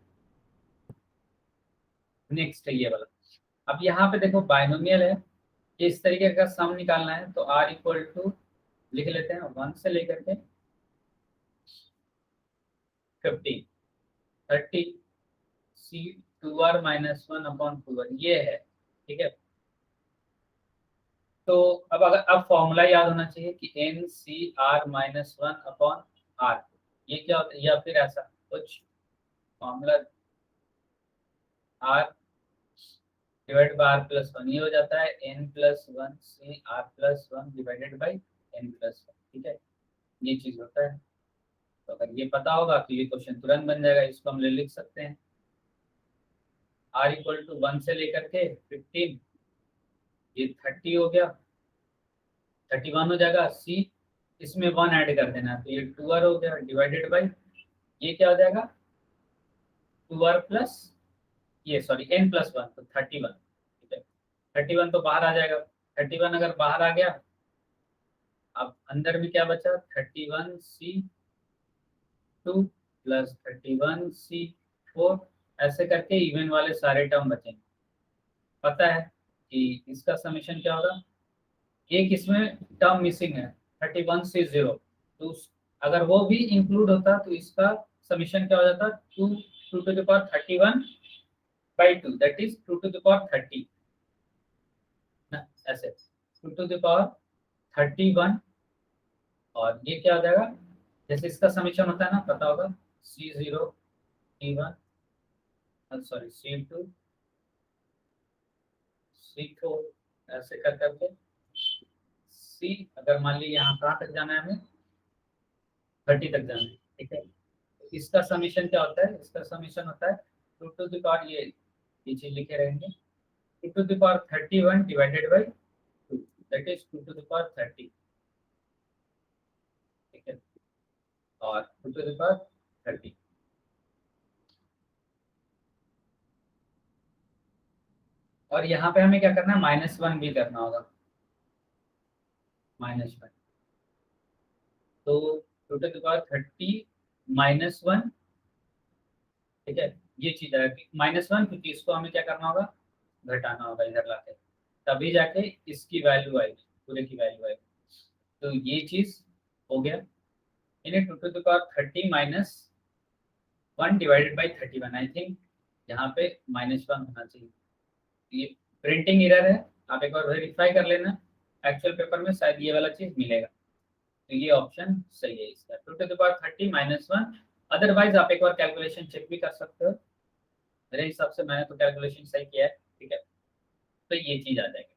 नेक्स्ट है ये वाला। अब यहाँ पे देखो बाइनोमियल है, कि इस तरीके का सम निकालना है, तो r इक्वल टू लिख लेते हैं 1 से लेकर के 15 30 c 2r - 1 अपॉन 2r, ये है, ठीक है। तो अब फॉर्मूला याद होना चाहिए कि NCr - 1 अपॉन r, ये क्या होता है, या फिर ऐसा कुछ formula, r divide by r+1, ये हो जाता है n+1 c r+1 divided by n+1, ठीक है, ये चीज होता है। तो अगर ये पता होगा तो ये क्वेश्चन तुरंत बन जाएगा, इसको हम लिख सकते हैं r इक्वल टू 1 से लेकर के 15, ये 30 हो गया, 31 हो जाएगा, c इसमें 1 ऐड कर देना, तो ये 2r हो गया, डिवाइडेड बाय ये क्या हो जाएगा 2r प्लस ये सॉरी n+1, तो 31, ठीक है। 31 तो बाहर आ जाएगा, 31 अगर बाहर आ गया, अब अंदर में क्या बचा 31c2 प्लस 31c4, ऐसे करके इवन वाले सारे टर्म बचेंगे। पता है कि इसका समीशन क्या होगा, एक इसमें टर्म मिसिंग है 31c0, तो अगर वो भी इंक्लूड होता तो इसका समीशन क्या हो जाता 2 दैट इज 2 ना, ऐसे 2 31, और ये क्या हो जाएगा, जैसे इसका समीशन होता है ना, पता होगा c0 c1 sorry c2 c4, ऐसे कर करके c, अगर मान लीजिए यहाँ कहाँ तक जाना है हमें 30 तक जाना है, ठीक है। तो इसका समीशन क्या होता है, इसका समीशन होता है 2 ये चीज लिखे रहेंगे 2 31 डिवाइडेड बाई 2, दैट इज 2 30, ठीक है, और 2 30। और यहाँ पे हमें क्या करना है, -1 भी करना होगा, -1, तो 2 30 -1, ठीक है। ये चीज है कि -1, क्योंकि इसको हमें क्या करना होगा, घटाना होगा इधर लाके, तभी जाके इसकी वैल्यू आएगी, पूरे की वैल्यू आएगी। तो ये चीज हो गया, यानी 2 30 -1 डिवाइडेड बाई 31, आई थिंक यहाँ पे -1 होना चाहिए। ये प्रिंटिंग एरर है, आप एक बार वेरीफाई कर लेना, एक्चुअल पेपर में शायद ये वाला चीज मिलेगा, तो ये ऑप्शन सही है इसका 2 30 -1। अदरवाइज आप एक बार कैलकुलेशन चेक भी कर सकते हो, मेरे हिसाब से मैंने तो कैलकुलेशन सही किया है, ठीक है। तो ये चीज आ जाएगी,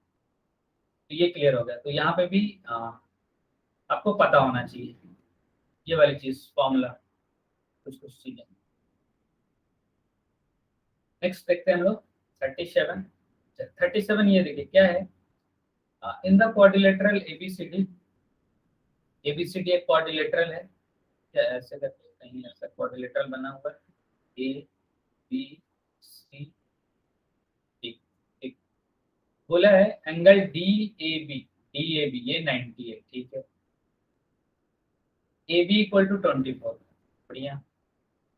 तो ये क्लियर हो गया। तो यहाँ पे भी आपको पता होना चाहिए ये वाली चीज, फॉर्मूला, कुछ कुछ चीजें। नेक्स्ट देखते हैं हम लोग 37। 37 ये देखिए क्या है, in the quadrilateral ABCD, ABCD एक क्वाड्रिलेटरल है क्या, ऐसे करके कहीं ऐसा क्वाड्रिलेटरल बना हुआ है, ए बी सी डी, ठीक। बोला है एंगल डी ए बी ये 90 है, ठीक है। ए बी इक्वल टू 24, बढ़िया।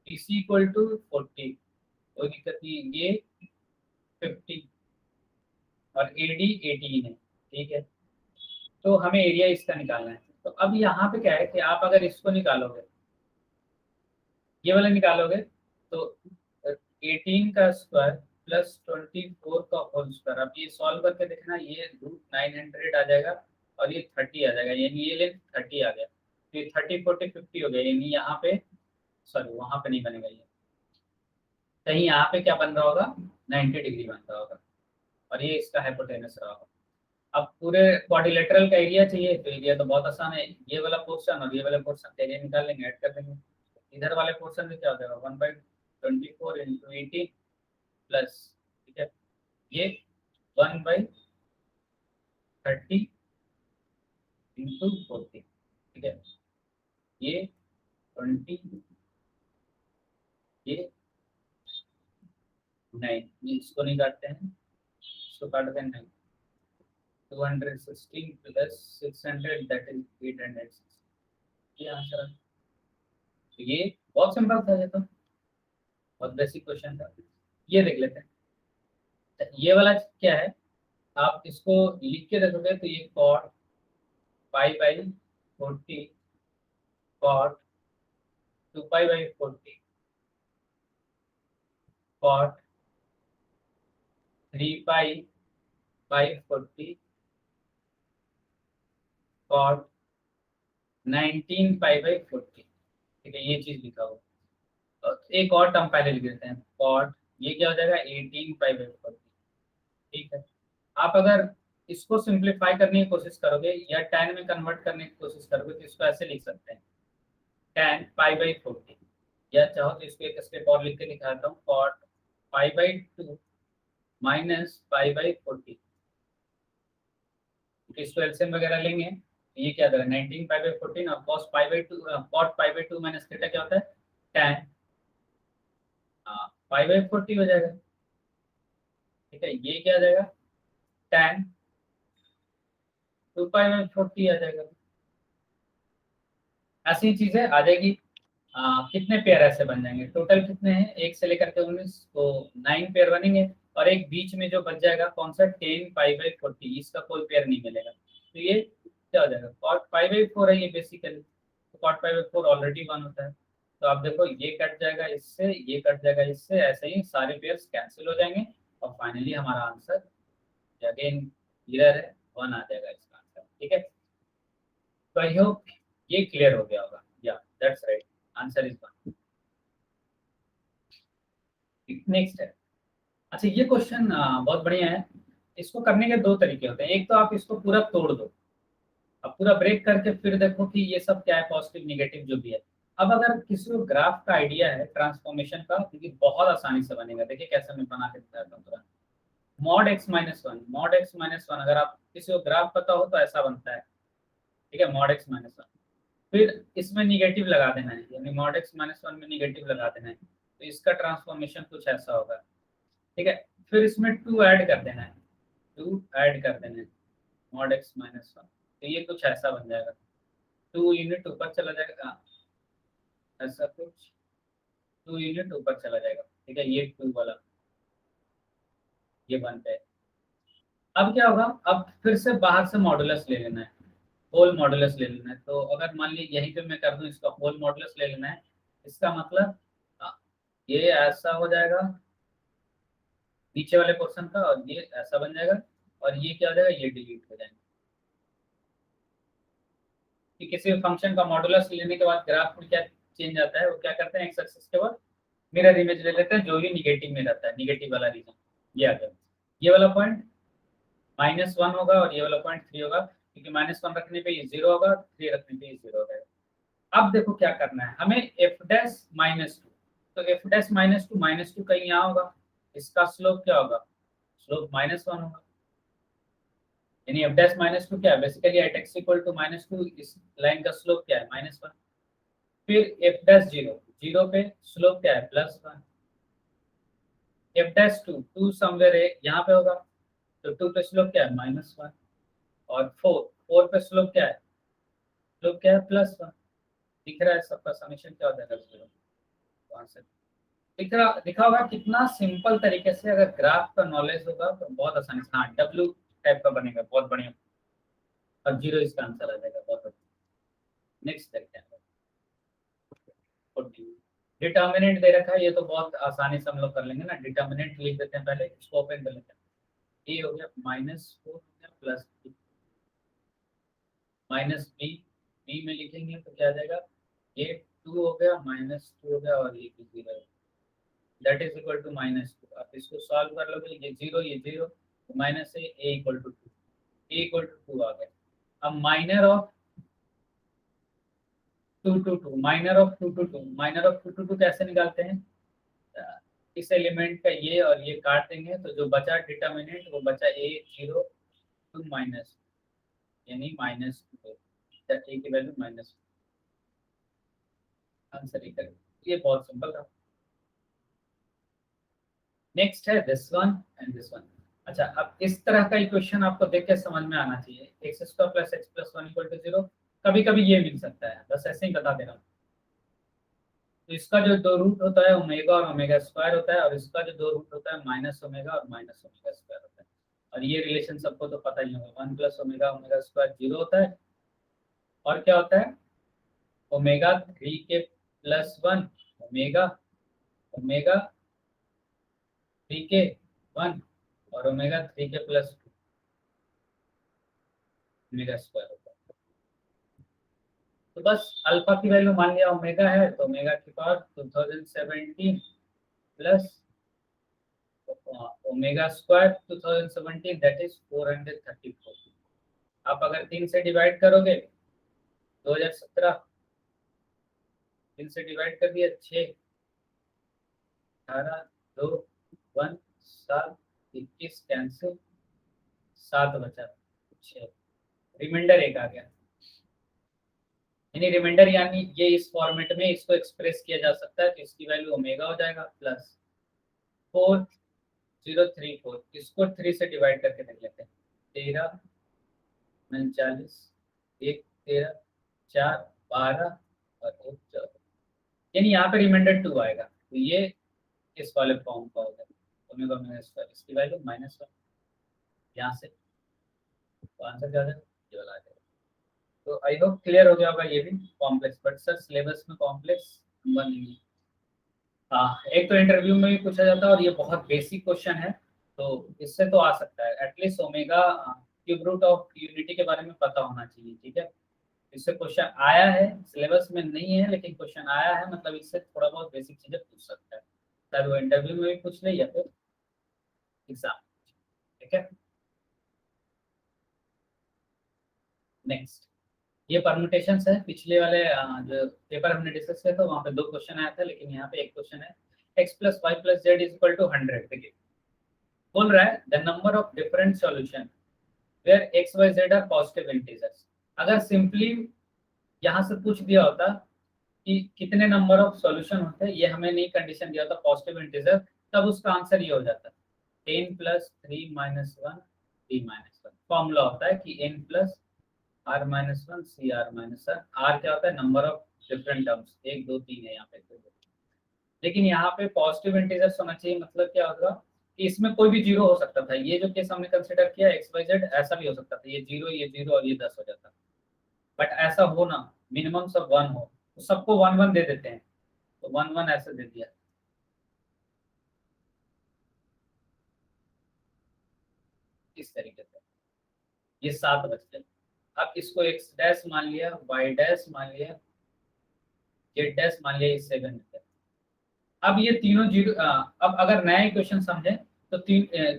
बी सी इक्वल टू 40, कोई दिक्कत नहीं, ये 50 और ए डी 18 है, ठीक है। तो हमें एरिया इसका निकालना है। तो अब यहाँ पे क्या है कि आप अगर इसको निकालोगे, ये वाला निकालोगे, तो 18 का स्क्वायर प्लस 24 का होल स्क्वायर, अब ये सॉल्व करके देखना, ये रूट 900 आ जाएगा और ये 30 आ जाएगा, यानी ये लेंथ 30 आ गया। तो ये 30 40 50 हो गया, यानी यहाँ पे, सॉरी वहां पे नहीं बनेगा, ये कहीं यहाँ पे क्या बन रहा होगा, 90 डिग्री बन रहा होगा, और ये इसका हाइपोटेनस रहा होगा। अब पूरे क्वाड्रिलेटरल का एरिया चाहिए, तो एरिया तो बहुत आसान है, ये वाला पोर्शन और ये वाला पोर्शन का एरिया निकाल लेंगे, ऐड कर देंगे। इधर वाले पोर्शन में क्या हो जाएगा, 1/24 इंटू 18 प्लस, ठीक है, ये 1/30 इंटू 40, ठीक है, ये 20, ये 9, इसको नहीं काटते हैं, इसको काट दें 9, 216 प्लस 600 दैट इज 800, ये आंसर है। तो ये बहुत सिंपल था, ये तो बहुत बेसिक क्वेश्चन था। ये देख लेते हैं, तो ये वाला क्या है, आप इसको लिख के देखोगे तो ये cot π/40 cot 2π/40 cot 3π/40 cot 19π/40, ठीक है, ये चीज लिखा हुआ। और एक और टर्म पहले लिख देते हैं, cot, ये क्या हो जाएगा 18π/40, ठीक है। आप अगर इसको सिंप्लीफाई करने की कोशिश करोगे या tan में कन्वर्ट करने की कोशिश करोगे तो इसको ऐसे लिख सकते हैं, tan π/40, या चाहो तो इसको एक स्टेप और लिख के दिखाता हूँ, cot π/2 माइनस π/40, इसको एलसीएम वगैरह लेंगे तो ये क्या आ जाएगा 19π/14, और cos π/2 cot π/2 माइनस थीटा क्या होता है, tan π/40 हो जाएगा, ठीक है। ये क्या आ जाएगा, tan 2π/40 आ जाएगा। ऐसी चीजें आ जाएगी। कितने पेयर ऐसे बन जाएंगे, टोटल कितने हैं, 1 से लेकर के 19, तो 9 पेयर बनेंगे, और एक बीच में जो बच जाएगा कौन सा, 10π/40, इसका कोई पेयर नहीं मिलेगा। तो ये क्या हो जाएगा, cot π/4 है ये बेसिकली, तो cot π/4 ऑलरेडी 1 होता है। तो आप देखो ये कट जाएगा इससे, ये कट जाएगा इससे, ऐसे ही सारे पेयर्स कैंसिल हो जाएंगे, और फाइनली हमारा आंसर अगेन क्लियर है, 1 आ जाएगा इसका आंसर, ठीक है। तो आई होप ये क्लियर हो गया होगा, या that's right, answer is 1। Next है, अच्छा ये क्वेश्चन बहुत बढ़िया है। इसको करने के दो तरीके होते हैं, एक तो आप इसको पूरा तोड़ दो, अब पूरा ब्रेक करके फिर देखो कि ये सब क्या है, पॉजिटिव नेगेटिव जो भी है। अब अगर किसी को ग्राफ का आइडिया है ट्रांसफॉर्मेशन का, क्योंकि बहुत आसानी से बनेगा, देखिए कैसे मैं बना के दिखाता हूँ तुरंत। मॉड एक्स माइनस वन, अगर आप किसी को ग्राफ पता हो तो ऐसा बनता है, ठीक है, मॉड एक्स माइनस वन, फिर इसमें निगेटिव लगा देना है, यानी मॉड एक्स माइनस वन में निगेटिव लगा देना है, तो इसका ट्रांसफॉर्मेशन कुछ ऐसा होगा, ठीक है। फिर इसमें 2 ऐड कर देना है, 2 ऐड कर देना है, मॉड एक्स माइनस वन, तो ये कुछ ऐसा बन जाएगा, 2 यूनिट ऊपर चला जाएगा, ऐसा कुछ 2 यूनिट ऊपर चला जाएगा, ठीक है, ये 2 वाला ये बनता है। अब क्या होगा, अब फिर से बाहर से मॉडुलस ले लेना है, होल मॉडुलस ले लेना है। तो अगर मान ली यहीं पे मैं कर दूं, इसका होल मॉडुलस ले लेना है, इसका मतलब ये ऐसा हो जाएगा नीचे वाले पोर्शन का, और ये ऐसा बन जाएगा, और ये क्या हो जाएगा, ये डिलीट हो जाएगा। कि किसी फंक्शन का मॉडुलस लेने के बाद ग्राफ में क्या चेंज आता है, वो क्या करते हैं, एक्स एक्सिस के बाद मिरर इमेज ले लेते हैं जो भी निगेटिव में रहता है, निगेटिव वाला रीजन ये आ गया। ये वाला पॉइंट -1 होगा और ये वाला पॉइंट 3 होगा, क्योंकि -1 रखने पे ये 0 होगा, 3 रखने पे ये 0 होगा। अब देखो क्या करना है हमें, f डैश -2, तो f डैश -2 कहीं यहाँ होगा, इसका स्लोप क्या होगा, स्लोप -1 होगा, यानी f डैश -2 क्या है, basically at x equal to -2 इस लाइन का स्लोप क्या है, -1। फिर f डैश 0 पे स्लोप क्या है, +1। f डैश 2 समवेयर यहाँ पे होगा, तो 2 पे स्लोप क्या है, -1। और 4 पे स्लोप क्या है, स्लोप क्या है, +1। दिख रहा है सबका समेशन क्या हो जाएगा, 0। तो आंसर दिखा होगा। कितना सिंपल तरीके से अगर ग्राफ का नॉलेज होगा तो बहुत आसानी से, हाँ डब्ल्यू टाइप का बनेगा, बहुत बढ़िया। अब 0 इसका आंसर आ जाएगा, बहुत अच्छा। नेक्स्ट देखते हैं, डिटर्मिनेंट दे रखा है, ये तो बहुत आसानी से हम लोग कर लेंगे ना। डिटर्मिनेंट लिख देते हैं, पहले इसको ओपन कर लेते हैं। ए हो गया -4 हो गया प्लस माइनस बी, बी में लिखेंगे तो क्या आ जाएगा, ये 2 हो गया, -2 हो गया और ये 0, दैट इज इक्वल टू -2। आप इसको सॉल्व कर लोगे, ये 0 ये 0, माइनस से a equal to 2, a equal to 2 आ गया। अब minor of 2 two 2, minor of 2 two 2, minor of 2 two 2 कैसे निकालते हैं, इस एलिमेंट का ये और ये काट देंगे तो जो बचा डिटर्मिनेंट वो बचा a 0 टू माइनस, यानी -2, a की वैल्यू -2, आंसर ही करेंगे। ये बहुत सिंपल था। नेक्स्ट है this one and this one. अच्छा, अब इस तरह का इक्वेशन आपको देख के समझ में आना चाहिए, x² + x + 1 = 0। कभी कभी ये मिल सकता है, बस ऐसे ही बता दे रहा हूँ। तो इसका जो दो रूट होता है ओमेगा और ओमेगा स्क्वायर होता है, और इसका जो दो रूट होता है माइनस ओमेगा और माइनस ओमेगा स्क्वायर होता है। और ये रिलेशन सबको तो पता ही होगा, 1 + ओमेगा ओमेगा स्क्वायर 0 होता है, और क्या होता है, ओमेगा 3 के +1 ओमेगा, ओमेगा 3 के 1 और ओमेगा 3 के +2 ओमेगा स्क्वायर होता है। तो बस अल्फा की वैल्यू मान लिया ओमेगा है, तो ओमेगा की power 2017 plus omega square 2017, that is 434। आप अगर 3 से डिवाइड करोगे 2017, 3 से डिवाइड कर दिया 6, 18, 2, 1, 7, 21 कैंसिल, 7 बचा 6, रिमाइंडर 1 आ गया। यानी रिमाइंडर, यानी ये इस फॉर्मेट में इसको एक्सप्रेस किया जा सकता है, तो इसकी वैल्यू ओमेगा हो जाएगा प्लस 4034। इसको 3 से डिवाइड करके देख लेते हैं, 13, 39, 1, 13, 4, 12 और 1, 14, यानी यहाँ पे रिमाइंडर 2 आएगा। तो ये इस वाले फॉर्म का होगा, ओमेगा ओमेगा स्क्वायर, इसकी वैल्यू -1 यहाँ से, तो आंसर क्या आ जाएगा, ये वाला आ जाएगा। तो आई होप क्लियर हो गया होगा ये भी कॉम्प्लेक्स, बट सर सिलेबस में कॉम्प्लेक्स नंबर नहीं है। हाँ, एक तो इंटरव्यू में भी पूछा जाता है और ये बहुत बेसिक क्वेश्चन है, तो इससे तो आ सकता है। At least omega cube root of unity के बारे में पता होना चाहिए, ठीक है। इससे क्वेश्चन आया है, सिलेबस में नहीं है लेकिन क्वेश्चन आया है, मतलब इससे थोड़ा बहुत बेसिक चीजें पूछ सकता है, शायद वो इंटरव्यू में भी पूछ ले या फिर एग्जाम, ठीक है। नेक्स्ट, ये परम्यूटेशंस है। पिछले वाले जो पेपर हमने डिस्कस किया था वहाँ पे 2 क्वेश्चन आया था, लेकिन यहाँ पे एक क्वेश्चन है, x + y + z = 100। देखिए बोल रहा है the number of different solution where x y z are positive integers. अगर सिंपली यहाँ से पूछ दिया होता कि कितने नंबर ऑफ सॉल्यूशन होते हैं, ये हमें नहीं कंडीशन दिया होता पॉजिटिव इंटीजर, तब उसका आंसर ये हो जाता 10 + 3 - 1 3 - 1। फॉर्मूला होता है कि n + r - 1 c r - 1। r क्या होता है, नंबर ऑफ डिफरेंट टर्म्स, 1 2 3 है यहाँ पे, लेकिन यहाँ पे पॉजिटिव इंटीजर्स होना चाहिए। मतलब क्या होगा कि इसमें कोई भी 0 हो सकता था, ये जो केस हमने कंसीडर किया x y z, ऐसा भी हो सकता था, ये 0 ये 0 और ये 10 हो जाता। बट ऐसा हो ना, मिनिमम सब 1 हो, तो सबको 1 1 दे देते हैं, तो 1 1 ऐसे दे दिया इस तरीके से, ये 7 बचते। अब इसको x डैश मान लिया, y डैश मान लिया, z डैश मान लिया, ये 7 है। अब ये तीनों जीरो, अब अगर नया इक्वेशन समझे तो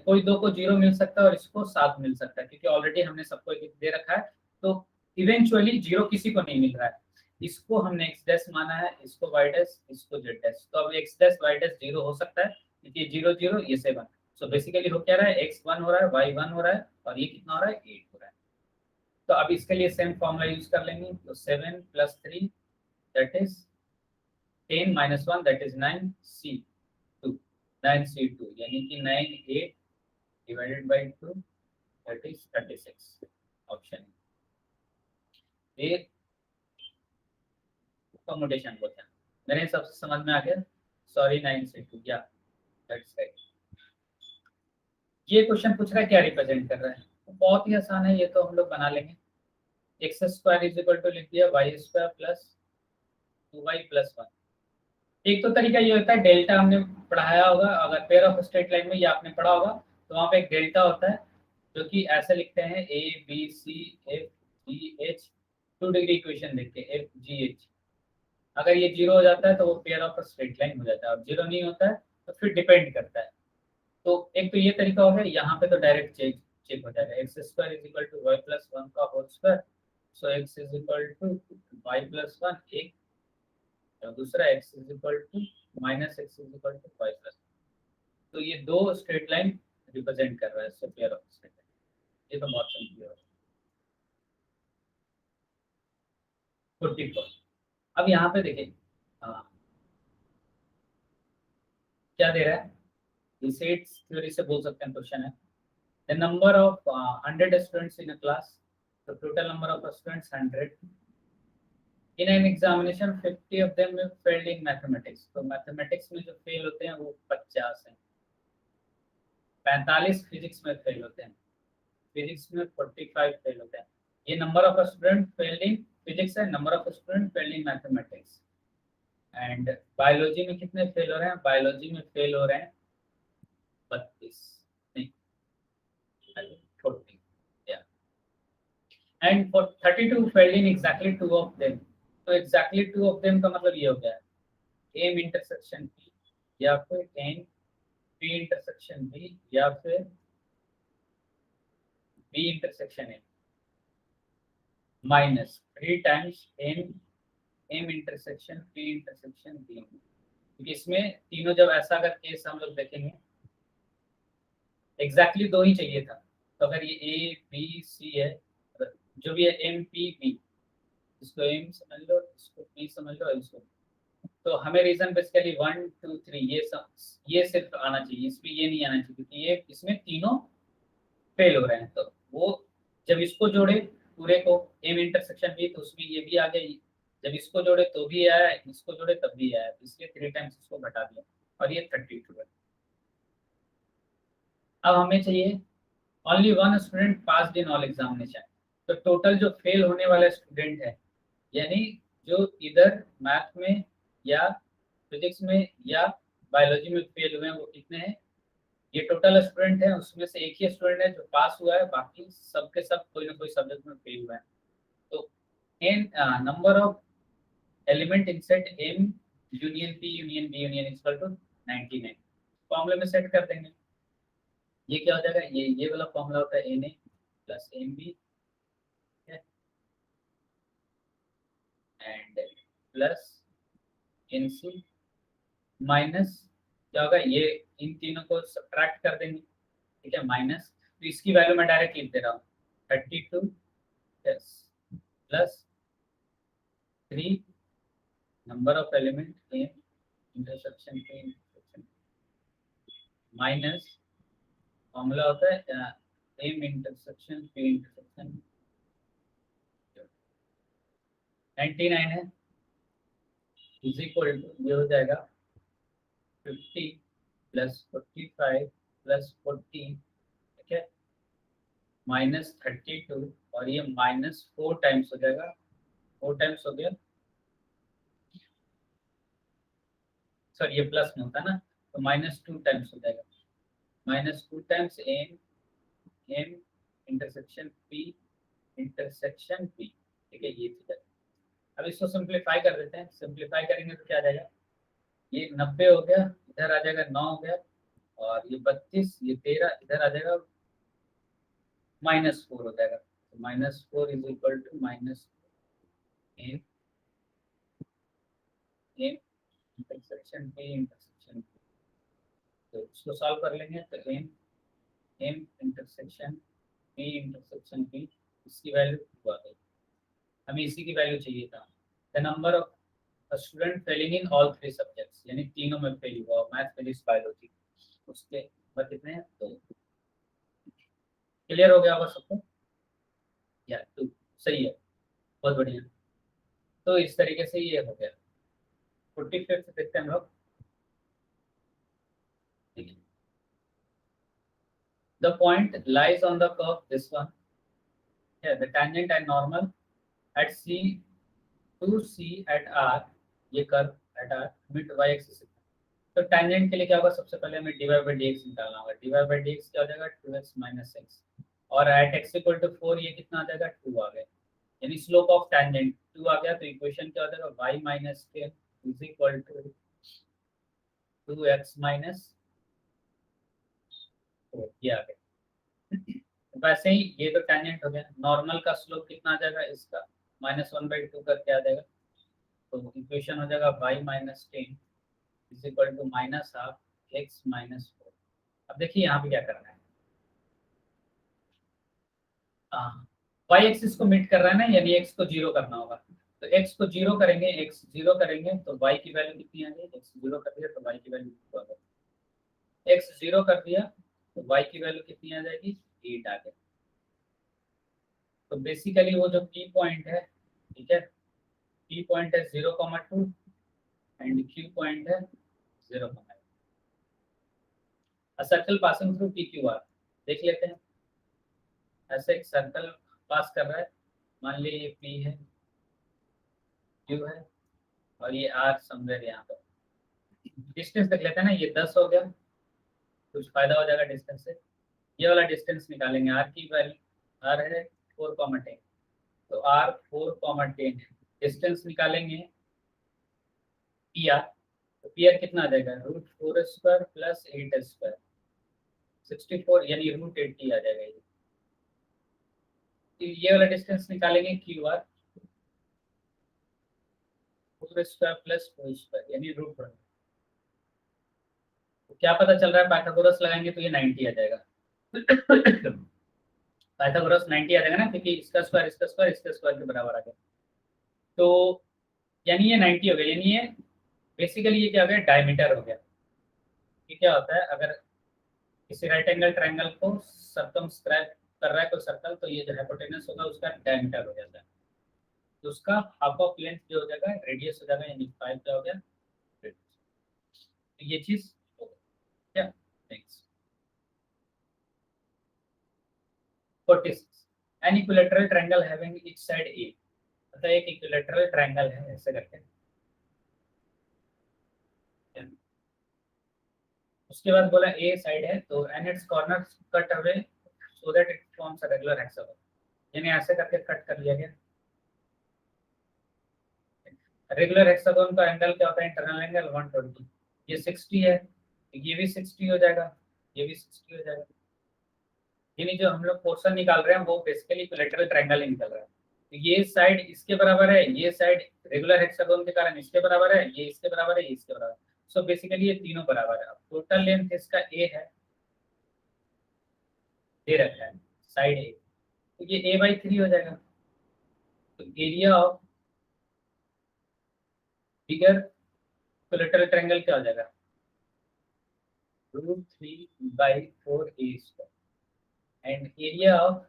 कोई दो को जीरो मिल सकता है और इसको 7 मिल सकता है, क्योंकि ऑलरेडी हमने सबको एक दे रखा है। तो इवेंचुअली जीरो किसी को नहीं मिल रहा है, इसको हमने एक्स डैश माना है, इसको वाई डैश, इसको जेड डैश। तो अब x dash y dash zero हो सकता है, क्योंकि जीरो जीरो ये 7। सो बेसिकली हो क्या रहा है, एक्स 1 हो रहा है, वाई 1 हो रहा है, और ये कितना हो रहा है, 8 हो रहा है। तो अब इसके लिए सेम फॉर्मूला यूज कर लेंगे। तो 7 + 3 that is 10 - 1 that is 9c2, 9c2 यानी कि 9 8 divided by 2 that is 36। Option A commutation question मेरे हिसाब से समझ में आ गया। सॉरी 9c2, या दैट्स राइट। ये क्वेश्चन पूछ रहा है क्या रिप्रेजेंट कर रहा है, तो बहुत ही आसान है, ये तो हम लोग बना लेंगे। X square is equal to लिख दिया वाई स्क्वायर प्लस 2y + 1। एक तो तरीका ये होता है, डेल्टा हमने पढ़ाया होगा, अगर पेयर ऑफ स्ट्रेट लाइन में ये आपने पढ़ा होगा, तो वहाँ पे एक डेल्टा होता है जो कि ऐसे लिखते हैं a B c f g h, 2 degree equation देख के एफ जी एच। अगर ये जीरो हो जाता है तो वो पेयर ऑफ स्ट्रेट लाइन हो जाता है, और जीरो नहीं होता है तो फिर डिपेंड करता है। तो एक तो ये तरीका हो गया, यहाँ पे तो डायरेक्ट चेक चेक हो जाएगा। X square is equal to y plus 1 का whole square, so x is equal to y plus 1 एक, और दूसरा x is equal to minus x is equal to y plus. तो ये दो स्ट्रेट लाइन रिप्रेजेंट कर रहा है, so pair of straight line. ये तो बहुत सिंपल है। 44। अब यहाँ पे देखिए, हाँ, क्या दे रहा है, इसे थ्योरी से बोल सकते हैं। क्वेश्चन है the number of 100 students in a class, तो total number of students 100। In an examination 50 of them failed in mathematics, तो मैथमेटिक्स में जो फेल होते हैं वो 50 हैं। 45 फिजिक्स में फेल होते हैं, फिजिक्स में 45 फेल होते हैं। ये number of student failed in physics है, number of student failed in mathematics. And biology में कितने फेल हो रहे हैं, बायोलॉजी में फेल हो रहे हैं 32, नहीं 40, या and for 32 failed in exactly 2 of them. तो एग्जैक्टली 2 ऑफ देम का मतलब ये हो गया है एम इंटरसेक्शन पी, या फिर एन पी इंटरसेक्शन बी, या फिर b intersection m, minus 3 times m m intersection p intersection b. क्योंकि इसमें तीनों जब ऐसा अगर केस हम लोग देखेंगे, एग्जैक्टली दो ही चाहिए था। तो अगर ये ए बी सी है, जो भी है एम पी बी, इसको एम समझ लो, इसको पी समझ लो, इसको, तो हमें रीजन बेसिकली 1 2 3 ये सिर्फ आना चाहिए, इसमें ये नहीं आना चाहिए, क्योंकि ये इसमें तीनों फेल हो रहे हैं। तो वो जब इसको जोड़े पूरे को एम इंटरसेक्शन बी, तो उसमें ये भी आ गया, जब इसको जोड़े तो भी आया, इसको जोड़े तब भी आया, इसलिए 3 टाइम्स इसको घटा दिया, और ये 32 है। अब हमें चाहिए only one student pass in all examination. तो टोटल जो फेल होने वाला स्टूडेंट है, यानी जो इधर मैथ में या फिजिक्स में या बायोलॉजी में फेल हुए हैं, वो कितने हैं, ये टोटल स्टूडेंट है, उसमें से एक ही स्टूडेंट है जो पास हुआ है, बाकी सब के सब कोई ना कोई सब्जेक्ट में फेल हुआ है। तो n number of element in set m union p union b union equal to 99। फॉर्मूले में सेट कर देंगे, ये क्या हो जाएगा, ये वाला फॉर्मूला होता है n a plus m b and plus n c minus, क्या होगा, ये इन तीनों को सब्ट्रैक्ट कर देंगे, ठीक है, माइनस। तो इसकी वैल्यू मैं डायरेक्ट लिख दे रहा हूँ 32 plus 3 number of element in intersection पे इंटरसेक्शन, माइनस फॉर्मूला होता है एम इंटरसेक्शन पे इंटरसेक्शन 99 है, इज इक्वल टू ये हो जाएगा 50 प्लस 45 प्लस 40, ठीक है, माइनस 32, और ये माइनस 4 टाइम्स हो जाएगा, 4 टाइम्स हो गया, सॉरी ये प्लस में होता है ना, तो माइनस 2 टाइम्स हो जाएगा, minus 2 times m m intersection p intersection p, ठीक है, ये चीज है। अब इसको सिंप्लीफाई कर देते हैं, सिंप्लीफाई करेंगे तो क्या आ जाएगा, ये 90 हो गया, इधर आ जाएगा 9 हो गया, और ये 32, ये 13, इधर आ जाएगा -4 हो जाएगा। तो -4 is equal to minus m m intersection a intersection. तो इसको सॉल्व कर लेंगे, तो m m intersection a intersection b, इसकी वैल्यू 2 आ गई। हमें इसी की वैल्यू चाहिए था। The number of student failing in all 3 subjects, यानी तीनों में फेल हुआ, मैथ फिजिक्स बायोलॉजी, उसके बाद कितने हैं? तो क्लियर हो गया होगा सबको? या तो सही है, बहुत बढ़िया। तो इस तरीके से ये हो गया। 45th देखते हैं हम लोग। The point lies on the curve this one, the tangent and normal at C to C at R, ये curve at R mid y axis. तो टेंजेंट के लिए क्या होगा? सबसे पहले हमें dy by dx निकालना होगा। dy by dx क्या हो जाएगा? 2x minus x, और at x equal to 4 ये कितना आ जाएगा? 2 आ गया, यानी स्लोप ऑफ टेंजेंट 2 आ गया। तो इक्वेशन क्या हो जाएगा? y minus 10 is equal to 2x minus 4, ये आ गया। वैसे ही ये तो टेंजेंट हो गया। नॉर्मल का स्लोप कितना आ जाएगा? इसका -1/2 करके आ जाएगा। तो इक्वेशन हो जाएगा y minus 10 is equal to -12 x minus 4। अब देखिए यहाँ पे क्या करना है, वाई एक्सिस को मीट कर रहा है ना, यानी एक्स को 0 करना होगा। तो एक्स को 0 करेंगे, एक्स 0 करेंगे तो वाई की वैल्यू कितनी आ गई? एक्स 0 कर दिया तो वाई की वैल्यू 2 आ गई। एक्स 0 कर दिया तो वाई की वैल्यू कितनी आ जाएगी? 8 आ गई। तो बेसिकली वो जो की पॉइंट है, ठीक है, की पॉइंट है 0,2 एंड क्यू पॉइंट है 0,8। A circle passing through P Q are, देख लेते हैं। ऐसे एक सर्कल पास कर रहा है, मान लीजिए ये पी है, क्यू है, और ये आर समवेयर यहाँ पर। डिस्टेंस देख लेते हैं ना, ये 10 हो गया, कुछ फायदा हो जाएगा डिस्टेंस से। ये वाला डिस्टेंस निकालेंगे, आर की वैल्यू आर है 4,10, तो आर 4,10 डिस्टेंस निकालेंगे पी आर। तो पी आर कितना आ जाएगा? √4² प्लस 8² 64, यानी √80 आ जाएगा ये। तो ये वाला डिस्टेंस निकालेंगे क्यू आर, 4² प्लस 4², यानी √1। तो क्या पता चल रहा है? पाइथागोरस लगाएंगे तो ये 90 आ जाएगा। पाइथागोरस 90 आ जाएगा ना, क्योंकि इसका स्क्वायर इसका स्क्वायर इसके स्क्वायर के बराबर आ गया। तो यानी ये 90 हो गया, यानी ये बेसिकली ये क्या हो गया? डायमीटर हो गया। ये क्या होता है, अगर किसी राइट एंगल ट्रायंगल को सर्कमस्क्राइब कर रहा है कोई सर्कल, तो ये जो हाइपोटेनस होगा उसका डायमीटर हो जाता है। तो उसका हाफ ऑफ लेंथ जो हो जाएगा रेडियस हो जाएगा, यानी 5 क्या हो गया? रेडियस। तो ये चीज हो गई क्या? Next 46, an equilateral triangle having each side A, मतलब एक इक्विलैटरल ट्रायंगल है ऐसे करके। उसके बाद बोला ए साइड है, तो and its corner cut away so that it forms a regular hexagon, यानी ऐसे करके कट कर लिया गया। रेगुलर हेक्सागोन का एंगल क्या होता है? इंटरनल एंगल 120, ये 60 है, ये भी 60 हो जाएगा, ये भी 60 हो जाएगा। यानी जो हम लोग पोर्शन निकाल रहे हैं वो बेसिकली इक्विलैटरल ट्रायंगल निकल रहा है। तो ये साइड इसके बराबर है, ये साइड रेगुलर हेक्सागोन के कारण इसके बराबर है, ये इसके बराबर है, ये इसके बराबर है। सो बेसिकली ये तीनों बराबर है। अब टोटल लेंथ इसका ए है, दे रखा है साइड ए, तो ये a/3 हो जाएगा। तो area of bigger equilateral triangle क्या हो जाएगा? √3/4a², and area of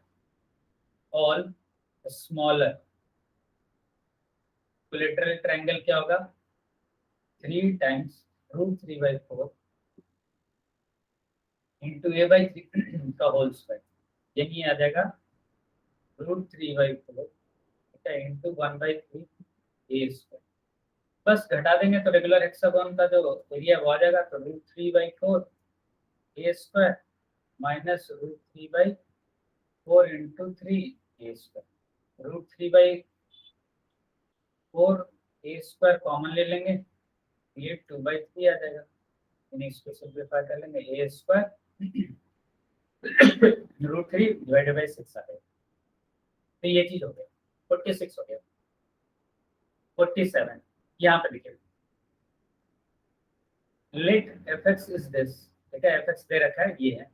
all smaller equilateral triangle क्या होगा? 3 टाइम्स √3/4 इंटू a/3 का होल स्क्वायर, यही आ जाएगा √3/4, ठीक है, इंटू 1/3 a²। बस घटा देंगे तो रेगुलर हेक्सागोन का जो एरिया वो आ जाएगा। तो √3/4 a² minus √3/4 into 3 a²। √3/4 a² common ले लेंगे, ये 2/3 आ जाएगा, यानी इसको सिंप्लीफाई कर लेंगे, a स्क्वायर √3 डिवाइडेड बाई 6 आ जाएगा। तो ये चीज हो गया, 46 हो गया, 47 यहाँ पे लिखे लेट fx इज दिस, ठीक है, fx दे रखा है, ये है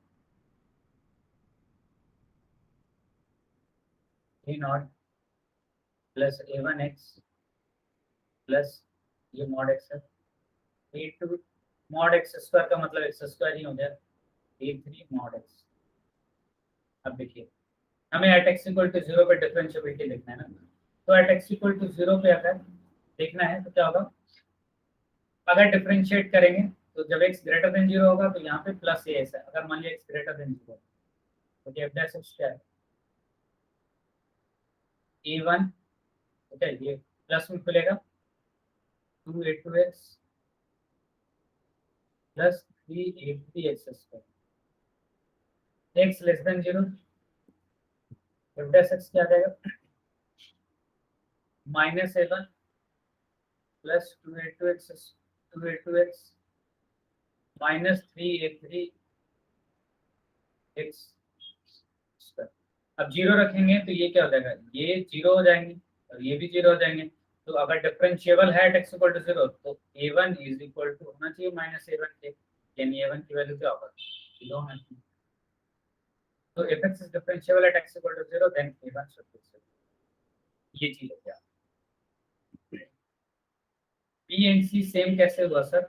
a not plus a1x plus ये मॉड x है, a2 मॉड x स्क्वायर का मतलब x स्क्वायर ही हो गया, a3 मॉड x। अब देखिए हमें एट x इक्वल टू 0 पे डिफरेंशिएबिलिटी देखना है ना, तो एट x इक्वल टू 0 पे अगर देखना है तो क्या होगा, अगर डिफरेंशिएट करेंगे तो जब x ग्रेटर देन 0 होगा तो यहाँ पे प्लस a है, अगर मान लिया x ग्रेटर देन 0 तो f डैश x क्या है, a1, ठीक है, ये प्लस में खुलेगा 2a2x plus 3a3x square, x less than 0 f dash x क्या आ जाएगा, minus a1 plus 2a2x minus 3a3x square. अब 0 रखेंगे तो ये क्या हो जाएगा, ये 0 हो जाएंगे और ये भी 0 हो जाएंगे। तो अगर डिफरेंशिएबल है x इक्वल टू 0 तो a1 इज इक्वल टू होना चाहिए माइनस a1 के, यानी a1 की वैल्यू क्या होगा, 0 होना चाहिए। तो fx is differentiable at x equal to 0 then a1 should be 0। ये चीज है क्या, b एंड c सेम कैसे हुआ सर,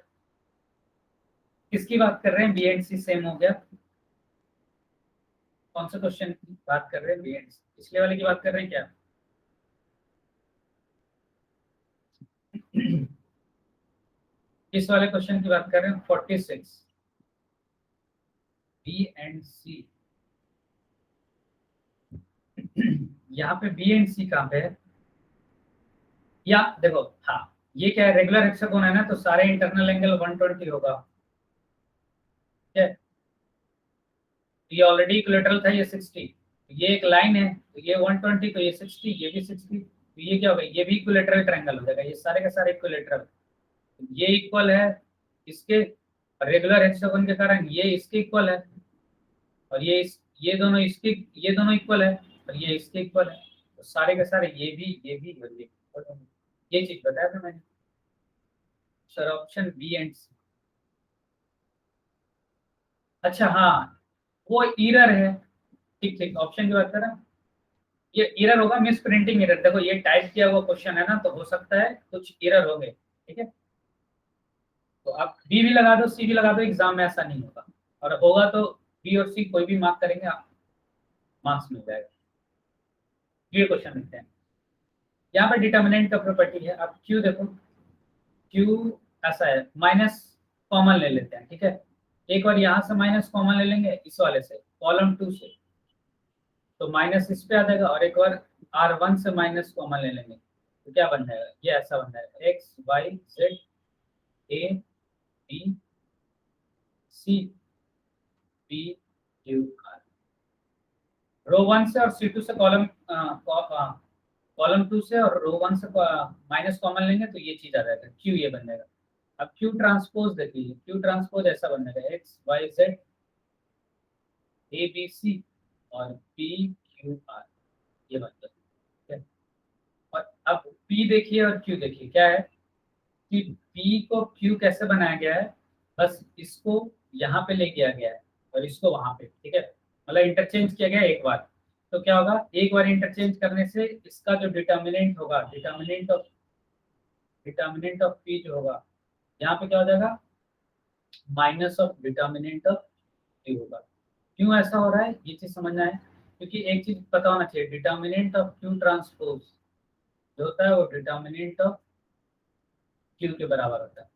किसकी बात कर रहे हैं, b एंड c सेम हो गया, कौन सा क्वेश्चन की बात कर रहे हैं, b एंड c पिछले वाले की बात कर रहे हैं क्या इस वाले क्वेश्चन की बात कर रहे हैं 46 बी एंड सी। यहाँ पे बी एंड सी कहाँ पे है, या देखो हाँ ये क्या है, रेगुलर हेक्सागोन है ना, तो सारे इंटरनल एंगल 120 होगा, ठीक है, ये ऑलरेडी इक्विलेटरल था, ये 60, ये एक लाइन है तो ये 120, तो ये 60, ये भी 60, तो ये क्या होगा, ये भी इक्विलेटरल ट्रायंगल हो जाएगा, ये सारे के सारे इक्विलेटरल, ये इक्वल है इसके, रेगुलर हेक्सागोन के कारण ये इसके इक्वल है, और ये दोनों इसके, ये दोनों इक्वल है और ये इसके इक्वल है, तो सारे के सारे ये भी ये चीज बताया था मैंने सर, ऑप्शन बी एंड सी। अच्छा हाँ वो एरर है, ठीक ठीक, ऑप्शन की बात कर रहा हूँ, ये एरर होगा, मिस प्रिंटिंग एरर, देखो ये टाइप किया हुआ क्वेश्चन है ना, तो हो सकता है कुछ एरर हो गए, ठीक है, तो आप बी भी लगा दो सी भी लगा दो, एग्जाम में ऐसा नहीं होगा, और होगा तो बी और सी कोई भी मार्क करेंगे, आप मार्क्स मिल जाएगा। ये क्वेश्चन लिखते हैं, यहाँ पर डिटर्मिनेंट का प्रॉपर्टी है, आप क्यू देखो, क्यू ऐसा है, माइनस कॉमन ले लेते हैं, ठीक है, एक बार यहाँ से माइनस कॉमन ले लेंगे इस वाले से, कॉलम 2 से, तो माइनस इस पे आ जाएगा, और एक बार R1 से माइनस कॉमन ले लेंगे तो क्या बन जाएगा, ये ऐसा बन जाएगा x Y Z A B C P Q R, row 1 से और C2 से कॉलम 2 से और रो 1 से माइनस कॉमन लेंगे तो ये चीज आ जाएगा, क्यू ये बन जाएगा। अब क्यू ट्रांसपोज देखिए, क्यू ट्रांसपोज ऐसा बन जाएगा x Y Z A B c और पी क्यू आर, ये बन जाएगा, ठीक है। और अब P देखिए और Q देखिए, क्या है कि P को Q कैसे बनाया गया है, बस इसको यहाँ पे ले गया गया है और इसको वहां पे, ठीक है, मतलब इंटरचेंज किया गया एक बार, तो क्या होगा, एक बार इंटरचेंज करने से इसका जो डिटर्मिनेंट होगा, डिटर्मिनेंट ऑफ P जो होगा, यहाँ पे क्या हो जाएगा, minus of determinant of Q होगा। क्यों ऐसा हो रहा है ये चीज समझना है, क्योंकि एक चीज पता होना चाहिए, डिटर्मिनेंट ऑफ Q ट्रांसपोज जो होता है वो डिटर्मिनेंट ऑफ Q के बराबर होता है।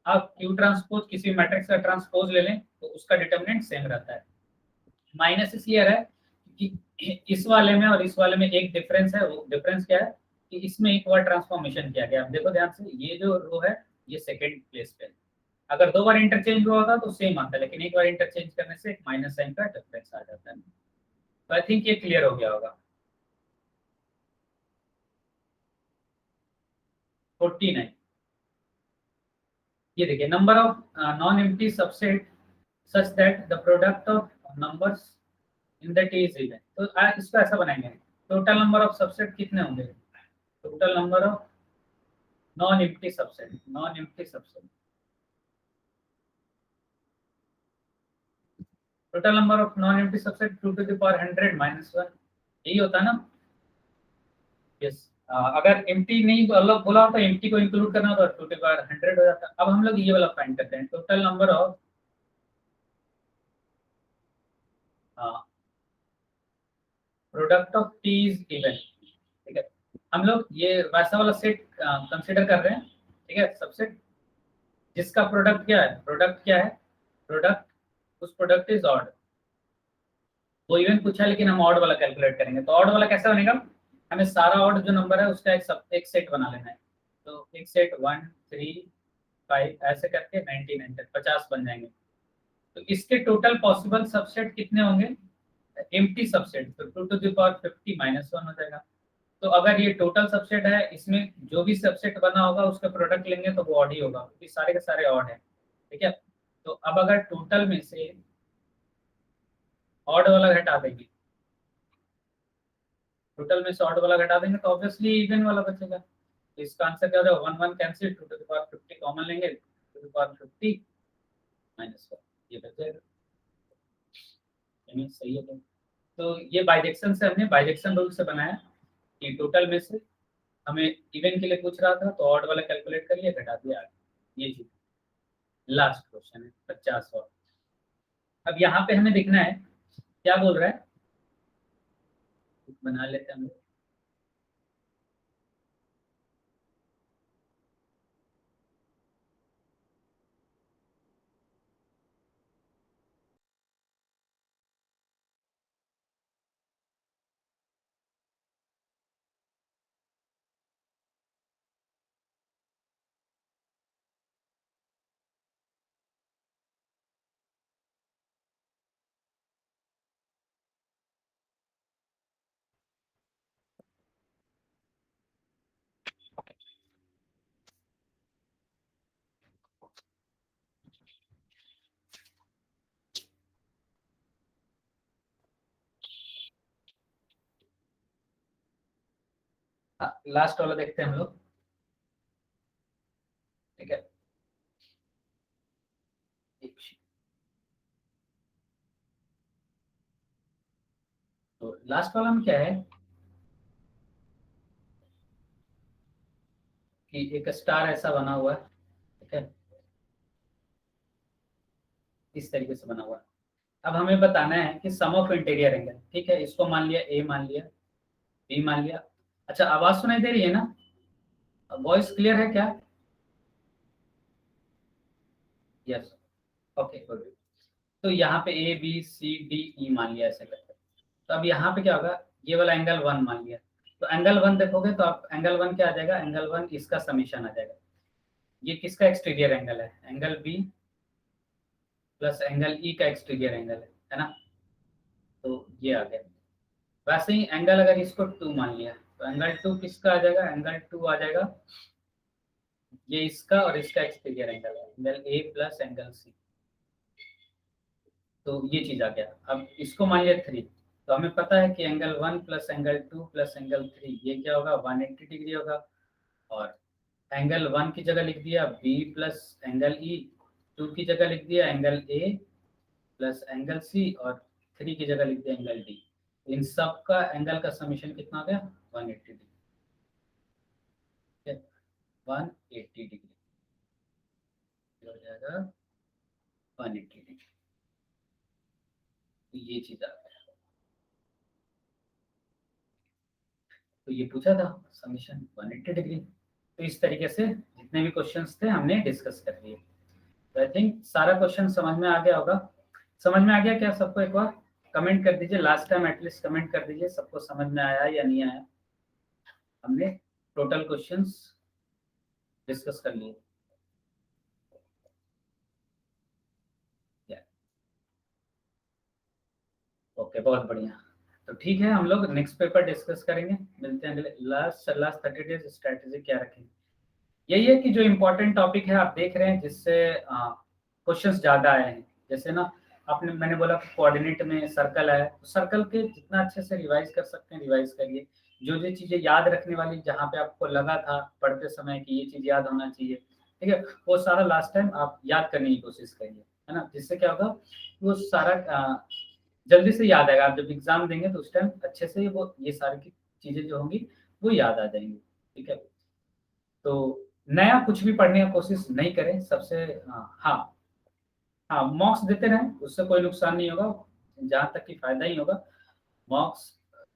आप Q ट्रांसपोज किसी मैट्रिक्स का ट्रांसपोज ले लें तो उसका डिटर्मिनेंट सेम रहता है। माइनस इसलिए है कि इस वाले में और इस वाले में एक डिफरेंस है, वो डिफरेंस क्या है कि इसमें एक बार ट्रांसफॉर्मेशन किया गया। आप देखो ध्यान से, ये जो रो है ये सेकंड प्लेस पे है, अगर दो बार इंटरचेंज हुआ होता तो सेम आता है, लेकिन एक बार इंटरचेंज करने से एक माइनस साइन का डिफरेंस आ जाता है। तो आई थिंक ये क्लियर हो गया होगा। 49 ये देखिए number of non empty subset such that the product of numbers in that is even. तो इसको ऐसा बनाएंगे, टोटल नंबर ऑफ सबसेट कितने होंगे, total number of non empty subset, non empty subset, total number of non empty subset 2 to the power 100 - 1, यही होता है ना। यस, अगर एम्प्टी नहीं मतलब बोला होता एम्प्टी को इंक्लूड करना होता 2 to the power 100 हो जाता। अब हम लोग ये वाला फाइंड करते हैं, total number of product of T is even. ठीक है, हम लोग ये वैसा वाला सेट कंसीडर कर रहे हैं। ठीक है, सबसेट जिसका प्रोडक्ट क्या है, प्रोडक्ट क्या है, प्रोडक्ट, उस प्रोडक्ट इज ऑड। वो इवन पूछा लेकिन हम ऑड वाला कैलकुलेट करेंगे। तो ऑड वाला कैसे बनेगा, हमें सारा ऑड जो नंबर है उसका एक सेट बना लेना है। तो एक सेट 1 3 5 ऐसे करके 99 तक 50 बन जाएंगे। तो इसके टोटल पॉसिबल सबसेट कितने होंगे, एम्प्टी सबसेट, तो 2 to the power 50 - 1 हो जाएगा। तो अगर ये टोटल सबसेट है, इसमें जो भी सबसेट बना होगा उसका प्रोडक्ट लेंगे तो वो ऑड ही होगा, क्योंकि सारे के सारे ऑड है। ठीक है, तो अब अगर टोटल में से ऑड वाला घटा देंगे, टोटल में से ऑड वाला घटा देंगे तो ऑब्वियसली इवन वाला बचेगा। तो इसका आंसर क्या हो जाएगा, 1 1 cancel, 2 to the power 50 common लेंगे, 2 to the power 50 - 1, ये बच जाएगा। यानी सही है। तो ये बाइजेक्शन से, हमने बाइजेक्शन रूल से बनाया कि टोटल में से हमें इवन के लिए पूछ रहा था तो ऑड वाला कैलकुलेट करिए, घटा दिया, ये चीज। लास्ट क्वेश्चन है 50 और। अब यहाँ पे हमें देखना है क्या बोल रहा है, बना लेते हैं हम लोग। लास्ट वाला देखते हैं हम लोग। ठीक है, तो लास्ट वाला में क्या है कि एक स्टार ऐसा बना हुआ है। ठीक है, इस तरीके से बना हुआ है। अब हमें बताना है कि सम ऑफ इंटीरियर एंगल। ठीक है, इसको मान लिया ए, मान लिया बी, मान लिया। अच्छा, आवाज सुनाई दे रही है ना, वॉइस क्लियर है क्या? Yes, okay good. तो यहाँ पे A B C D E मान लिया ऐसे करके। तो अब यहाँ पे क्या होगा, ये वाला एंगल 1 मान लिया। तो एंगल 1 देखोगे तो आप एंगल 1 क्या आ जाएगा, एंगल 1 इसका समीशन आ जाएगा। ये किसका एक्सटीरियर एंगल है, angle b plus angle e का एक्सटीरियर एंगल है ना। तो ये आ गया। वैसे ही एंगल अगर इसको 2 मान लिया तो एंगल 2 किसका आ जाएगा, एंगल 2 आ जाएगा ये इसका और इसका एक्सटीरियर एंगल है, angle a plus angle c. तो ये चीज आ गया। अब इसको मान लिया 3, तो हमें पता है कि angle 1 plus angle 2 plus angle 3 ये क्या होगा, 180 डिग्री होगा। और एंगल 1 की जगह लिख दिया बी प्लस एंगल ई, 2 की जगह लिख दिया angle a plus angle c, और 3 की जगह लिख दिया एंगल डी। इन सब का एंगल का समीशन कितना आ गया, 180 डिग्री। 180 डिग्री हो जाएगा, 180 डिग्री। तो ये चीज आ गया। तो ये पूछा था समीशन 180 डिग्री। तो इस तरीके से जितने भी क्वेश्चंस थे हमने डिस्कस कर लिए। तो आई थिंक सारा क्वेश्चन समझ में आ गया होगा। समझ में आ गया क्या सबको, एक बार कमेंट कर दीजिए, लास्ट टाइम एटलीस्ट कमेंट कर दीजिए सबको समझ में आया या नहीं आया। हमने टोटल क्वेश्चंस डिस्कस कर लिए। ओके, बहुत बढ़िया। तो ठीक है, हम लोग नेक्स्ट पेपर डिस्कस करेंगे, मिलते हैं अगले। लास्ट लास्ट 30 डेज स्ट्रेटेजी क्या रखेंगे। यही है कि जो इम्पोर्टेंट टॉपिक है आप देख रहे हैं जिससे क्वेश्चंस ज्यादा आए हैं। जैसे ना मैंने बोला कोऑर्डिनेट में सर्कल है, तो सर्कल के जितना अच्छे से रिवाइज कर सकते हैं रिवाइज करिए। जो जो चीजें याद रखने वाली जहाँ पे आपको लगा था पढ़ते समय कि ये चीज याद होना चाहिए, ठीक है, वो सारा लास्ट टाइम आप याद करने की कोशिश करिए, है ना। जिससे क्या होगा, वो सारा जल्दी से याद आएगा। आप जब एग्जाम देंगे तो उस टाइम अच्छे से वो ये सारी की चीजें जो होंगी वो याद आ जाएंगी, ठीक है। तो नया कुछ भी पढ़ने की कोशिश नहीं करें सबसे। हाँ, हाँ मॉक्स देते रहें, उससे कोई नुकसान नहीं होगा, जहाँ तक कि फायदा ही होगा। मॉक्स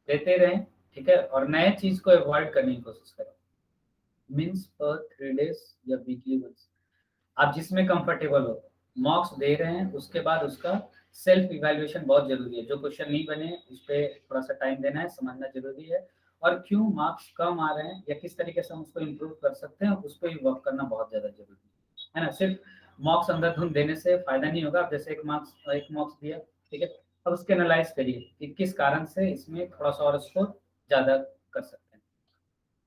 देते रहें, ठीक है, और नए चीज को अवॉइड करने की कोशिश करें। मीन्स पर 3 days या वीकली वंस, आप जिसमें कंफर्टेबल हो। मॉक्स दे रहे हैं, उसके बाद उसका सेल्फ इवैल्यूएशन बहुत जरूरी है। जो क्वेश्चन नहीं बने उस पर थोड़ा सा टाइम देना है, समझना जरूरी है। और क्यों मार्क्स कम आ रहे हैं या किस तरीके से हम उसको इम्प्रूव कर सकते हैं, उस पर वर्क करना बहुत ज्यादा जरूरी है ना। सिर्फ मार्क्स अंधाधुंध देने से फायदा नहीं होगा। आप जैसे एक मार्क्स दिया, ठीक है, अब उसके एनालाइज करिए कि किस कारण से इसमें थोड़ा सा और स्कोर ज्यादा कर सकते हैं।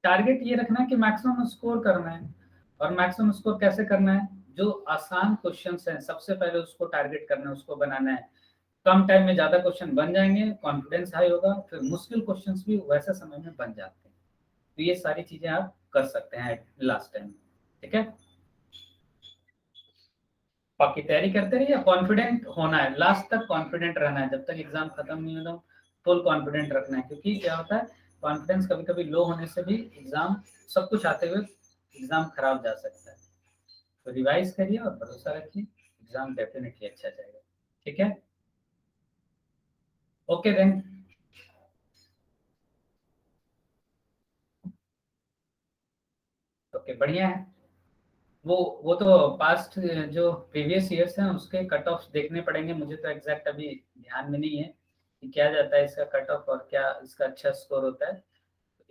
टारगेट ये रखना है कि मैक्सिमम स्कोर करना है। और मैक्सिमम स्कोर कैसे करना है, जो आसान क्वेश्चंस हैं सबसे पहले उसको टारगेट करना है, उसको बनाना है। कम टाइम में ज्यादा क्वेश्चन बन जाएंगे, कॉन्फिडेंस हाई होगा, फिर मुश्किल क्वेश्चंस भी वैसे समय में बन जाते हैं। तो ये सारी चीजें आप कर सकते हैं लास्ट टाइम, ठीक है। बाकी तैयारी करते रहिए, कॉन्फिडेंट होना है, लास्ट तक कॉन्फिडेंट रहना है, जब तक एग्जाम खत्म नहीं होता फुल कॉन्फिडेंट रखना है। क्योंकि क्या होता है, कॉन्फिडेंस कभी कभी लो होने से भी एग्जाम सब कुछ आते हुए एग्जाम खराब जा सकता है। तो रिवाइज करिए और भरोसा रखिए, एग्जाम डेफिनेटली अच्छा जाएगा, ठीक है। Okay then. ओके बढ़िया है। वो तो पास्ट जो प्रीवियस ईयर्स हैं उसके कट ऑफ देखने पड़ेंगे। मुझे तो एग्जैक्ट अभी ध्यान में नहीं है कि क्या जाता है इसका कट ऑफ और क्या इसका अच्छा स्कोर होता है।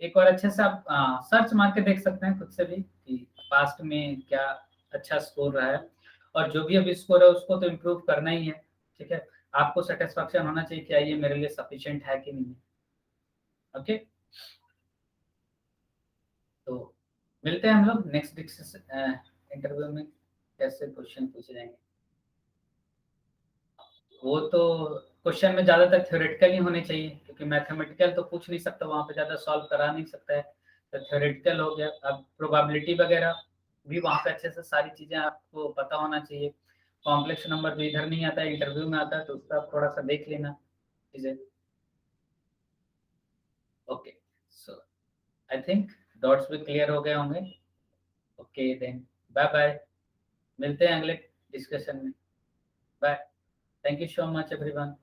एक बार अच्छे से आप सर्च मार के देख सकते हैं खुद से भी कि पास्ट में क्या अच्छा स्कोर रहा है। और जो भी अभी स्कोर है उसको तो इम्प्रूव करना ही है, ठीक है। आपको सेटिस्फेक्शन होना चाहिए क्या ये मेरे लिए सफिशिएंट है कि नहीं। ओके, तो मिलते हैं हम लोग नेक्स्ट इंटरव्यू में, कैसे क्वेश्चन पूछे जाएंगे। वो तो क्वेश्चन में ज्यादातर थ्योरेटिकल ही होने चाहिए, क्योंकि मैथमेटिकल तो पूछ नहीं सकता, वहां पे ज्यादा सॉल्व करा नहीं सकता है। तो थ्योरेटिकल हो गया। अब प्रोबेबिलिटी वगैरह भी वहां पे अच्छे से सारी चीजें आपको पता होना चाहिए। कॉम्प्लेक्स नंबर जो इधर नहीं आता है इंटरव्यू में आता है, तो उसका आप थोड़ा सा देख लेना चीजें। Okay, so I think dots भी क्लियर हो गए होंगे। ओके देन, बाय बाय, मिलते हैं अगले डिस्कशन में। Bye, thank you so much everyone.